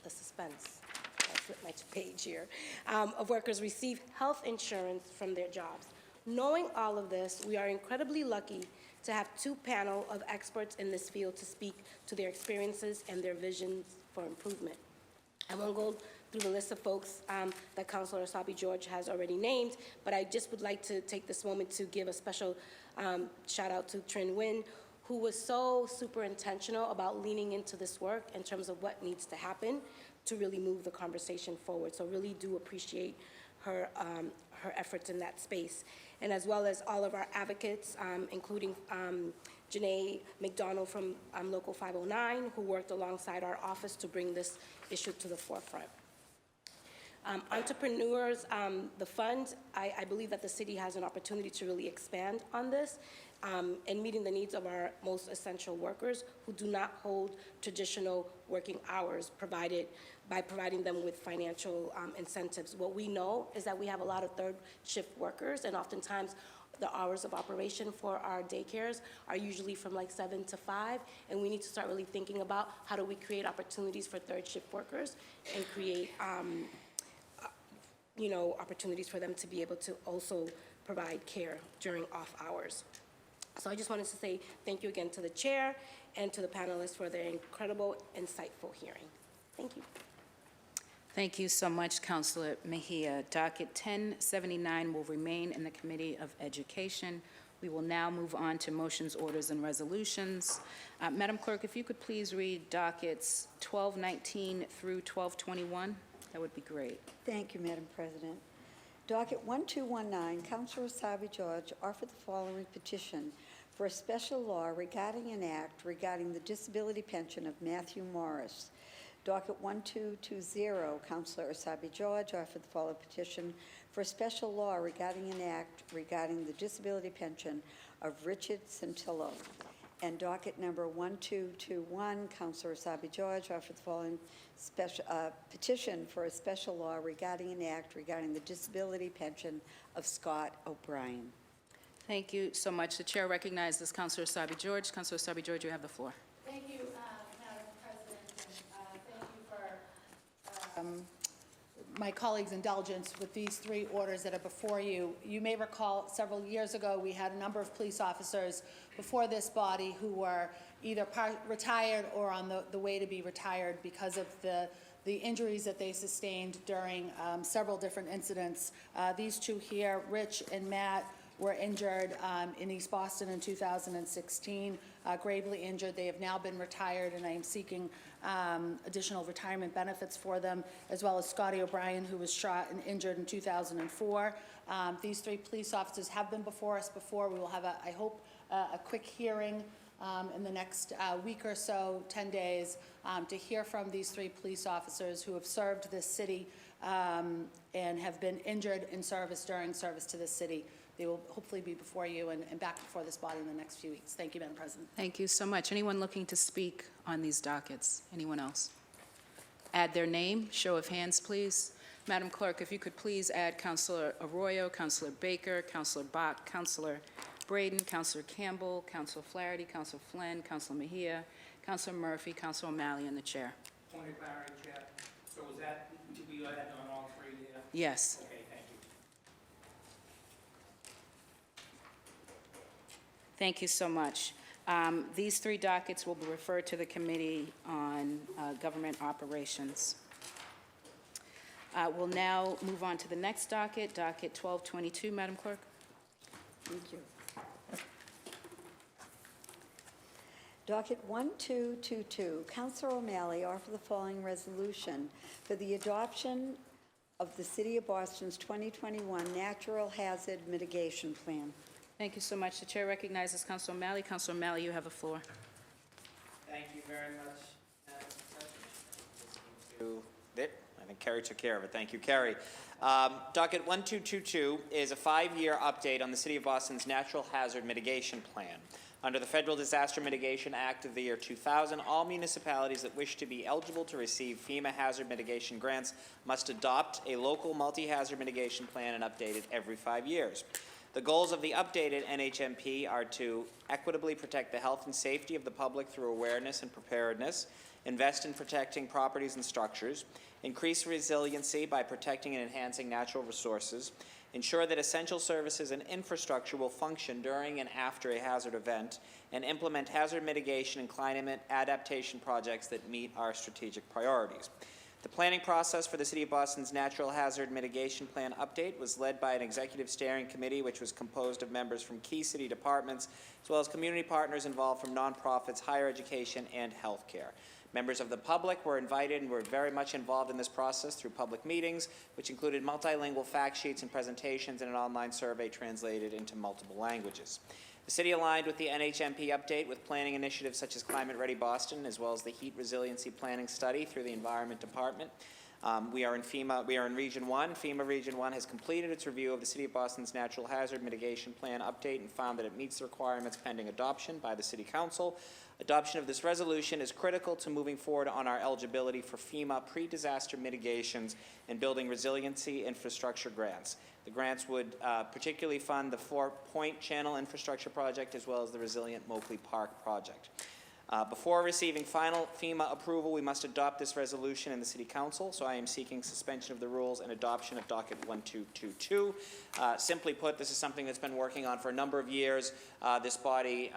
the suspense, I flipped my page here, of workers receive health insurance from their jobs. Knowing all of this, we are incredibly lucky to have two panel of experts in this field to speak to their experiences and their visions for improvement. I won't go through the list of folks that Councilor Sabi George has already named, but I just would like to take this moment to give a special shout out to Trin Nguyen, who was so super intentional about leaning into this work in terms of what needs to happen to really move the conversation forward. So really do appreciate her, her efforts in that space. And as well as all of our advocates, including Janae McDonald from Local 509, who worked alongside our office to bring this issue to the forefront. Entrepreneurs, the fund, I believe that the city has an opportunity to really expand on this and meeting the needs of our most essential workers who do not hold traditional working hours by providing them with financial incentives. What we know is that we have a lot of third shift workers, and oftentimes the hours of operation for our daycares are usually from like 7 to 5, and we need to start really thinking about how do we create opportunities for third shift workers and create opportunities for them to be able to also provide care during off hours. So I just wanted to say thank you again to the chair and to the panelists for their incredible, insightful hearing. Thank you. Thank you so much, Councilor Mejia. Docket 1079 will remain in the Committee of Education. We will now move on to motions, orders, and resolutions. Madam Clerk, if you could please read dockets 1219 through 1221, that would be great. Thank you, Madam President. Docket 1219, Councilor Sabi George offered the following petition for a special law regarding an act regarding the disability pension of Matthew Morris. Docket 1220, Councilor Sabi George offered the following petition for a special law regarding an act regarding the disability pension of Richard Santillo. And docket number 1221, Councilor Sabi George offered the following petition for a special law regarding an act regarding the disability pension of Scott O'Brien. Thank you so much. The chair recognizes Councilor Sabi George. Councilor Sabi George, you have the floor. Thank you, Madam President, and thank you for my colleagues' indulgence with these three orders that are before you. You may recall several years ago we had a number of police officers before this body who were either retired or on the way to be retired because of the injuries that they sustained during several different incidents. These two here, Rich and Matt, were injured in East Boston in 2016, gravely injured. They have now been retired, and I am seeking additional retirement benefits for them, as well as Scotty O'Brien, who was shot and injured in 2004. These 3 police officers have been before us before. We will have, I hope, a quick hearing in the next week or so, 10 days, to hear from these 3 police officers who have served this city and have been injured in service during service to this city. They will hopefully be before you and back before this body in the next few weeks. Thank you, Madam President. Thank you so much. Anyone looking to speak on these dockets? Anyone else? Add their name. Show of hands, please. Madam Clerk, if you could please add Councilor Arroyo, Councilor Baker, Councilor Bach, Councilor Braden, Councilor Campbell, Councilor Flaherty, Councilor Flynn, Councilor Mejia, Councilor Murphy, Councilor O'Malley, and the Chair. Point of clarity, Chair. So is that, do we add on all 3 there? Yes. Okay, thank you. Thank you so much. These 3 dockets will be referred to the Committee on Government Operations. We'll now move on to the next docket, docket 1222, Madam Clerk. Thank you. Docket 1222, Councilor O'Malley offer the following resolution for the adoption of the City of Boston's 2021 Natural Hazard Mitigation Plan. Thank you so much. The Chair recognizes Councilor O'Malley. Councilor O'Malley, you have the floor. Thank you very much, Madam President. I think Carrie took care of it. Thank you, Carrie. Docket 1222 is a 5-year update on the City of Boston's Natural Hazard Mitigation Plan. Under the Federal Disaster Mitigation Act of the year 2000, all municipalities that wish to be eligible to receive FEMA hazard mitigation grants must adopt a local multi-hazard mitigation plan and update it every 5 years. The goals of the updated NHMP are to equitably protect the health and safety of the public through awareness and preparedness, invest in protecting properties and structures, increase resiliency by protecting and enhancing natural resources, ensure that essential services and infrastructure will function during and after a hazard event, and implement hazard mitigation and climate adaptation projects that meet our strategic priorities. The planning process for the City of Boston's Natural Hazard Mitigation Plan update was led by an executive steering committee which was composed of members from key city departments, as well as community partners involved from nonprofits, higher education, and healthcare. Members of the public were invited and were very much involved in this process through public meetings, which included multilingual fact sheets and presentations and an online survey translated into multiple languages. The city aligned with the NHMP update with planning initiatives such as Climate Ready Boston, as well as the Heat Resiliency Planning Study through the Environment Department. We are in Region 1. FEMA Region 1 has completed its review of the City of Boston's Natural Hazard Mitigation Plan update and found that it meets the requirements pending adoption by the City Council. Adoption of this resolution is critical to moving forward on our eligibility for FEMA pre-disaster mitigations and building resiliency infrastructure grants. The grants would particularly fund the 4-Point Channel Infrastructure Project as well as the Resilient Moakley Park Project. Before receiving final FEMA approval, we must adopt this resolution in the City Council, so I am seeking suspension of the rules and adoption of Docket 1222. Simply put, this is something that's been working on for a number of years. This body,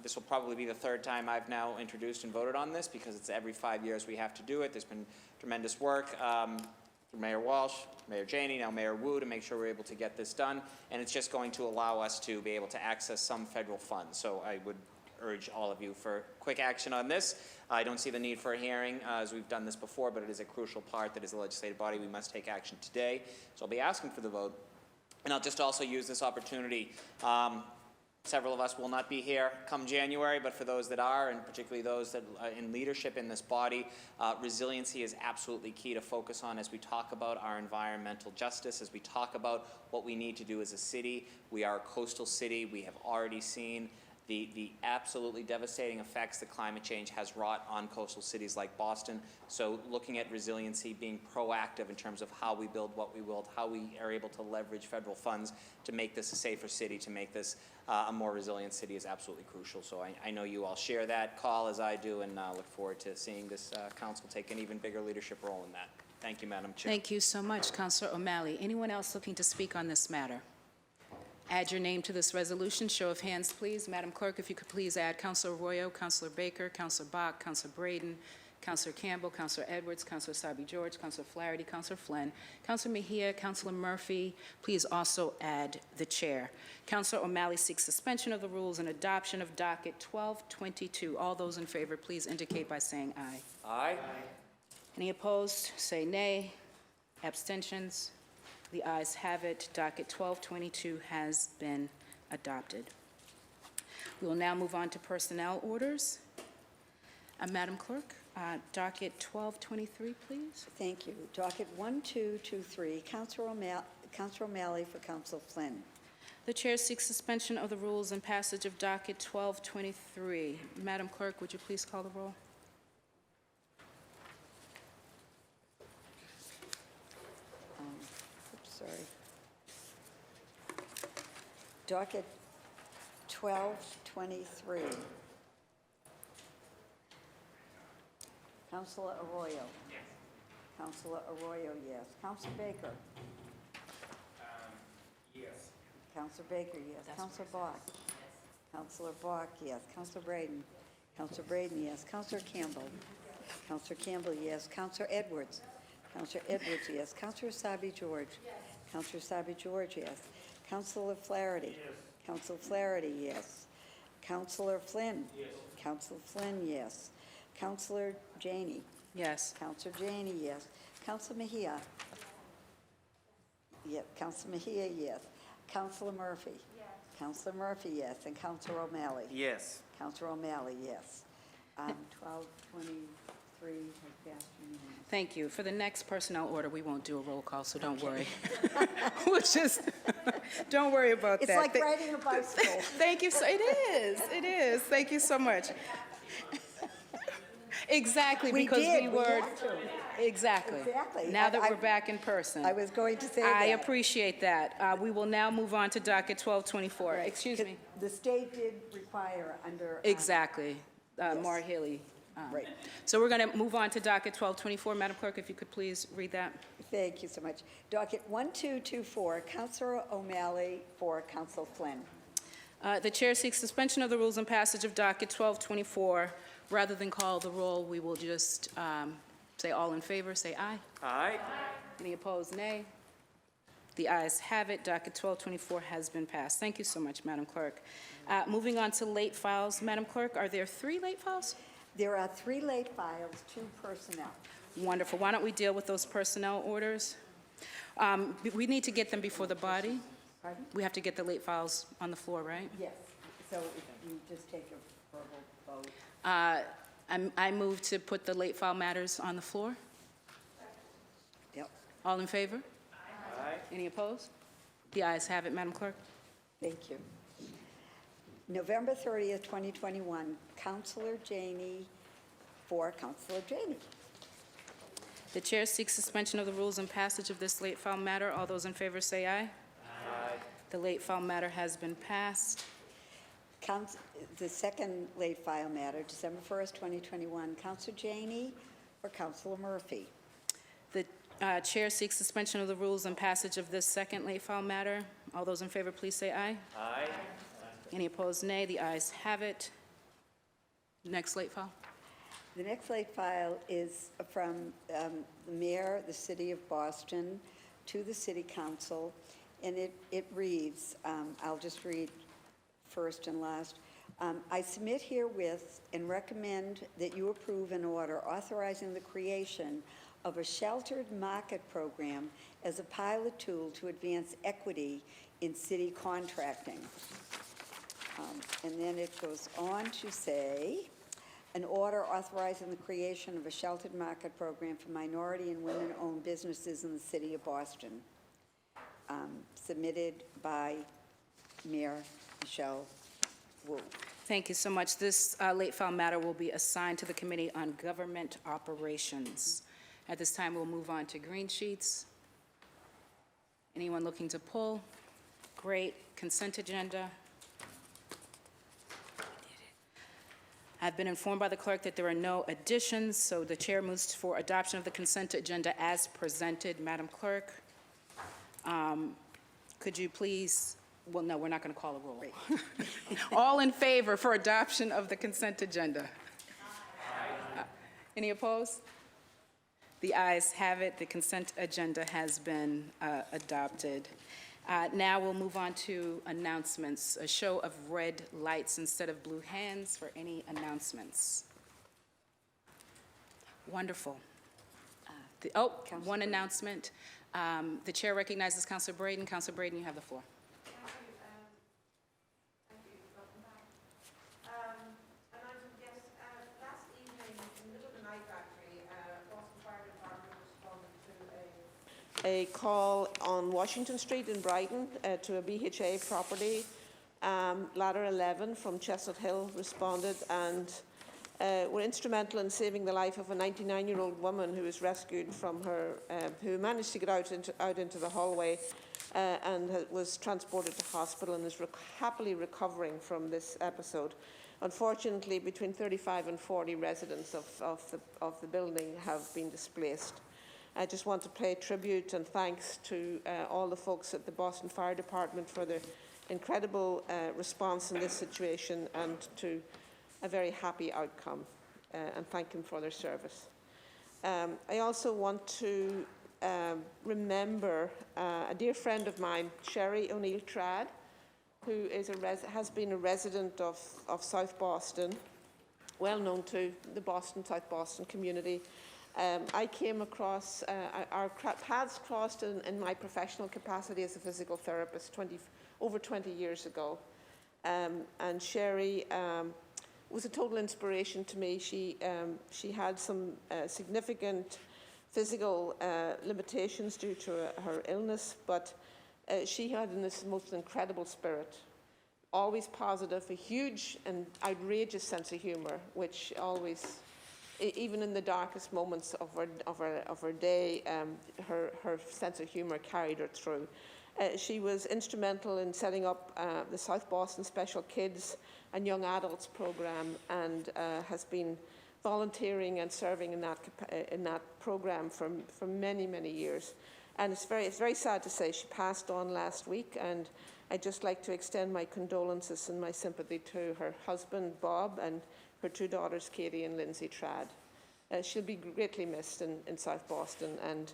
this will probably be the 3rd time I've now introduced and voted on this because it's every 5 years we have to do it. There's been tremendous work through Mayor Walsh, Mayor Janey, now Mayor Wu to make sure we're able to get this done, and it's just going to allow us to be able to access some federal funds. So I would urge all of you for quick action on this. I don't see the need for a hearing as we've done this before, but it is a crucial part that as a legislative body we must take action today. So I'll be asking for the vote. And I'll just also use this opportunity. Several of us will not be here come January, but for those that are, and particularly those that are in leadership in this body, resiliency is absolutely key to focus on as we talk about our environmental justice, as we talk about what we need to do as a city. We are a coastal city. We have already seen the absolutely devastating effects that climate change has wrought on coastal cities like Boston. So looking at resiliency, being proactive in terms of how we build what we build, how we are able to leverage federal funds to make this a safer city, to make this a more resilient city is absolutely crucial. So I know you all share that call as I do, and look forward to seeing this council take an even bigger leadership role in that. Thank you, Madam Chair. Thank you so much, Councilor O'Malley. Anyone else looking to speak on this matter? Add your name to this resolution. Show of hands, please. Madam Clerk, if you could please add Councilor Arroyo, Councilor Baker, Councilor Bach, Councilor Braden, Counselor Campbell, Counselor Edwards, Counselor Sabi George, Counselor Flaherty, Counselor Flynn, Counselor Mejia, Counselor Murphy. Please also add the chair. Counselor O'Malley seeks suspension of the rules and adoption of docket 1222. All those in favor, please indicate by saying aye. Aye. Any opposed, say nay. Abstentions? The ayes have it. Docket 1222 has been adopted. We will now move on to personnel orders. Madam Clerk, docket 1223, please. Thank you. Docket 1223, Counselor O'Malley for Counselor Flynn. The chair seeks suspension of the rules and passage of docket 1223. Madam Clerk, would you please call the roll? Sorry. Docket 1223. Counselor Arroyo. Yes. Counselor Arroyo, yes. Counselor Baker. Yes. Counselor Baker, yes. Counselor Bach. Yes. Counselor Bach, yes. Counselor Braden. Counselor Braden, yes. Counselor Campbell. Counselor Campbell, yes. Counselor Edwards. Counselor Edwards, yes. Counselor Sabi George. Yes. Counselor Sabi George, yes. Counselor Flaherty. Yes. Counselor Flaherty, yes. Counselor Flynn. Yes. Counselor Flynn, yes. Counselor Janey. Yes. Counselor Janey, yes. Counselor Mejia. Yes. Counselor Mejia, yes. Counselor Murphy. Yes. Counselor Murphy, yes. And Counselor O'Malley. Yes. Counselor O'Malley, yes. 1223 has passed unanimously. Thank you. For the next personnel order, we won't do a roll call, so don't worry. We'll just, don't worry about that. It's like riding a bicycle. Thank you. So it is. Thank you so much. Exactly, because we were. had to. Exactly. Exactly. Now that we're back in person. I was going to say I that. appreciate that. We will now move on to docket 1224. Excuse me. The state did require under. Exactly. Maura Healy. Right. So we're going to move on to docket 1224. Madam Clerk, if you could please read that. Thank you so much. Docket 1224, Counselor O'Malley for Counselor Flynn. The chair seeks suspension of the rules and passage of docket 1224. Rather than call the roll, we will just say all in favor, say aye. Aye. Any opposed, nay. The ayes have it. Docket 1224 has been passed. Thank you so much, Madam Clerk. Moving on to late files. Madam Clerk, are there 3 late files? There are 3 late files, 2 personnel. Wonderful. Why don't we deal with those personnel orders? We need to get them before the body. Pardon? We have to get the late files on the floor, right? Yes. So if you just take a verbal vote. I move to put the late file matters on the floor. Yep. All in favor? Aye. Any opposed? The ayes have it, Madam Clerk. Thank you. November 30th, 2021, Counselor Janey for Counselor Janey. The chair seeks suspension of the rules and passage of this late file matter. All those in favor say aye. Aye. The late file matter has been passed. The second late file matter, December 1st, 2021, Counselor Janey or Counselor Murphy. The chair seeks suspension of the rules and passage of this second late file matter. All those in favor, please say aye. Aye. Any opposed, nay. The ayes have it. Next late file. The next late file is from the mayor, the city of Boston, to the city council, and it reads, I'll just read first and last. I submit herewith and recommend that you approve an order authorizing the creation of a sheltered market program as a pilot tool to advance equity in city contracting. And then it goes on to say, an order authorizing the creation of a sheltered market program for minority and women-owned businesses in the city of Boston, submitted by Mayor Michelle Wu. Thank you so much. This late file matter will be assigned to the Committee on Government Operations. At this time, we'll move on to green sheets. Anyone looking to pull? Great. Consent agenda. I've been informed by the clerk that there are no additions, so the chair moves for adoption of the consent agenda as presented. Madam Clerk, could you please, well, no, we're not going to call a roll. All in favor for adoption of the consent agenda? Any opposed? The ayes have it. The consent agenda has been adopted. Now we'll move on to announcements. A show of red lights instead of blue hands for any announcements. Wonderful. One announcement. The chair recognizes Councilor Braden. Councilor Braden, you have the floor. Last evening, in the middle of the night actually, Boston Fire Department responded to a call on Washington Street in Brighton to a BHA property. Ladder 11 from Chestnut Hill responded and were instrumental in saving the life of a 99-year-old woman who was rescued from her, who managed to get out into the hallway and was transported to hospital and is happily recovering from this episode. Unfortunately, between 35 and 40 residents of the building have been displaced. I just want to pay tribute and thanks to all the folks at the Boston Fire Department for their incredible response in this situation and to a very happy outcome, and thank them for their service. I also want to remember a dear friend of mine, Sherry O'Neill Trad, who is has been a resident of South Boston, well known to the South Boston community. I came across, our paths crossed in my professional capacity as a physical therapist over 20 years ago. And Sherry was a total inspiration to me. She had some significant physical limitations due to her illness, but she had this most incredible spirit, always positive, a huge and outrageous sense of humor, which always, even in the darkest moments of her day, her sense of humor carried her through. She was instrumental in setting up the South Boston Special Kids and Young Adults program, and has been volunteering and serving in that program for many, many years. And it's very sad to say she passed on last week, and I'd just like to extend my condolences and my sympathy to her husband, Bob, and her two daughters, Katie and Lindsay Trad. She'll be greatly missed in South Boston and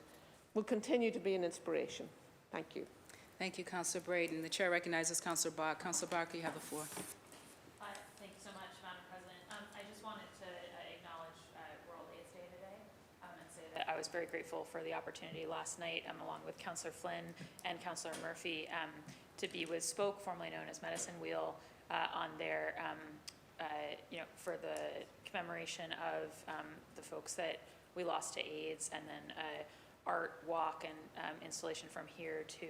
will continue to be an inspiration. Thank you. Thank you, Councilor Braden. The chair recognizes Councilor Bach. Councilor Barker, you have the floor. Thank you so much, Madam President. I just wanted to acknowledge World AIDS Day today and say that I was very grateful for the opportunity last night, along with Councilor Flynn and Councilor Murphy, to be with Spoke, formerly known as Medicine Wheel, on their, for the commemoration of the folks that we lost to AIDS, and then art walk and installation from here to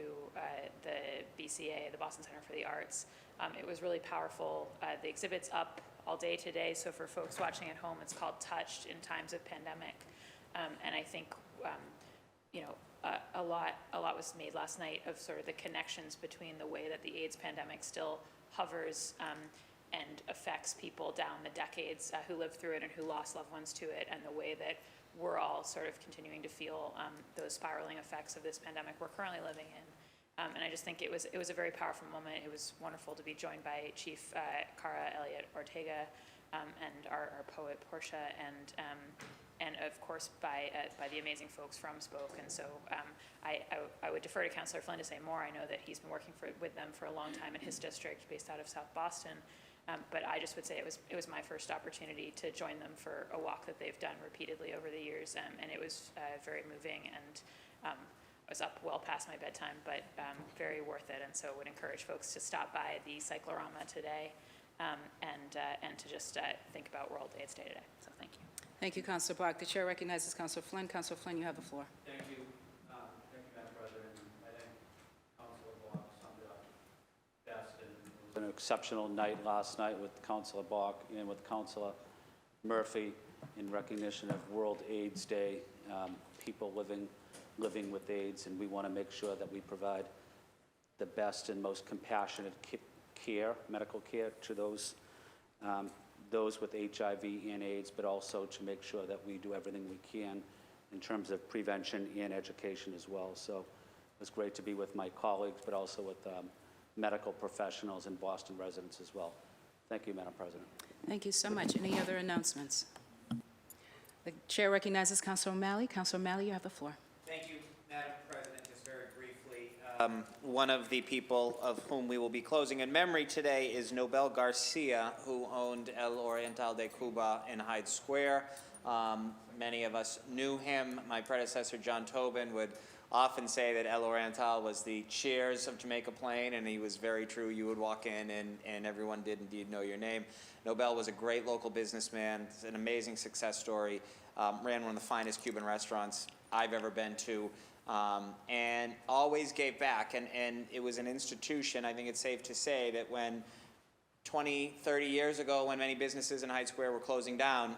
the BCA, the Boston Center for the Arts. It was really powerful. The exhibit's up all day today, so for folks watching at home, it's called Touched in Times of Pandemic. And I think, a lot was made last night of sort of the connections between the way that the AIDS pandemic still hovers and affects people down the decades who lived through it and who lost loved ones to it, and the way that we're all sort of continuing to feel those spiraling effects of this pandemic we're currently living in. And I just think it was a very powerful moment. It was wonderful to be joined by Chief Cara Elliott Ortega and our poet Portia, and of course by the amazing folks from Spoke. And so I would defer to Councillor Flynn to say more. I know that he's been working with them for a long time in his district, based out of South Boston. But I just would say it was my first opportunity to join them for a walk that they've done repeatedly over the years, and it was very moving, and I was up well past my bedtime, but very worth it. And so would encourage folks to stop by the cyclorama today and to just think about World AIDS Day today. So thank you. Thank you, Councilor Bach. The chair recognizes Councilor Flynn. Councilor Flynn, you have the floor. Thank you. Thank you, Madam President. I think Councilor Bach summed it up best. And it was an exceptional night last night with Councilor Bach and with Councilor Murphy in recognition of World AIDS Day, people living with AIDS, and we want to make sure that we provide the best and most compassionate care, medical care, to those with HIV and AIDS, but also to make sure that we do everything we can in terms of prevention and education as well. So it was great to be with my colleagues, but also with medical professionals and Boston residents as well. Thank you, Madam President. Thank you so much. Any other announcements? The chair recognizes Councilor O'Malley. Councilor O'Malley, you have the floor. Thank you, Madam President. Just very briefly, one of the people of whom we will be closing in memory today is Nobel Garcia, who owned El Oriental de Cuba in Hyde Square. Many of us knew him. My predecessor, John Tobin, would often say that El Oriental was the Cheers of Jamaica Plain, and he was very true. You would walk in and everyone did indeed know your name. Nobel was a great local businessman, an amazing success story, ran one of the finest Cuban restaurants I've ever been to, and always gave back. And it was an institution, I think it's safe to say, that when 20, 30 years ago, when many businesses in Hyde Square were closing down,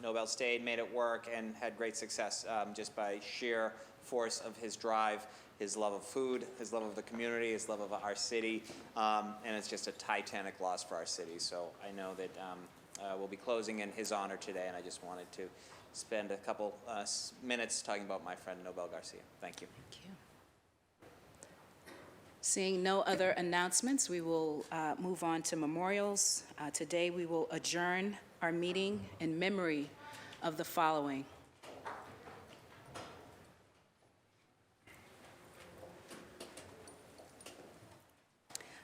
Nobel stayed, made it work, and had great success just by sheer force of his drive, his love of food, his love of the community, his love of our city, and it's just a titanic loss for our city. So I know that we'll be closing in his honor today, and I just wanted to spend a couple minutes talking about my friend Nobel Garcia. Thank you. Thank you. Seeing no other announcements, we will move on to memorials. Today, we will adjourn our meeting in memory of the following.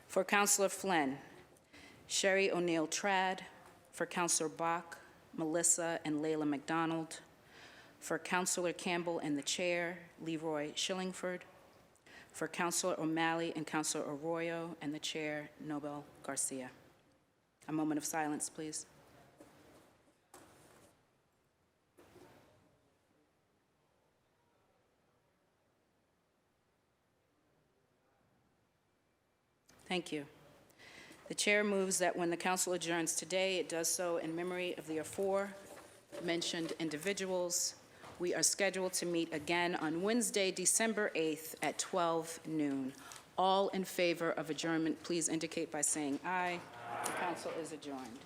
For Councilor Flynn, Sherry O'Neill Trad. For Councilor Bach, Melissa and Layla McDonald. For Councilor Campbell and the Chair, Leroy Shillingford. For Councilor O'Malley and Councilor Arroyo and the Chair, Nobel Garcia. A moment of silence, please. Thank you. The chair moves that when the council adjourns today, it does so in memory of the aforementioned individuals. We are scheduled to meet again on Wednesday, December 8th at 12 noon. All in favor of adjournment, please indicate by saying aye. The council is adjourned.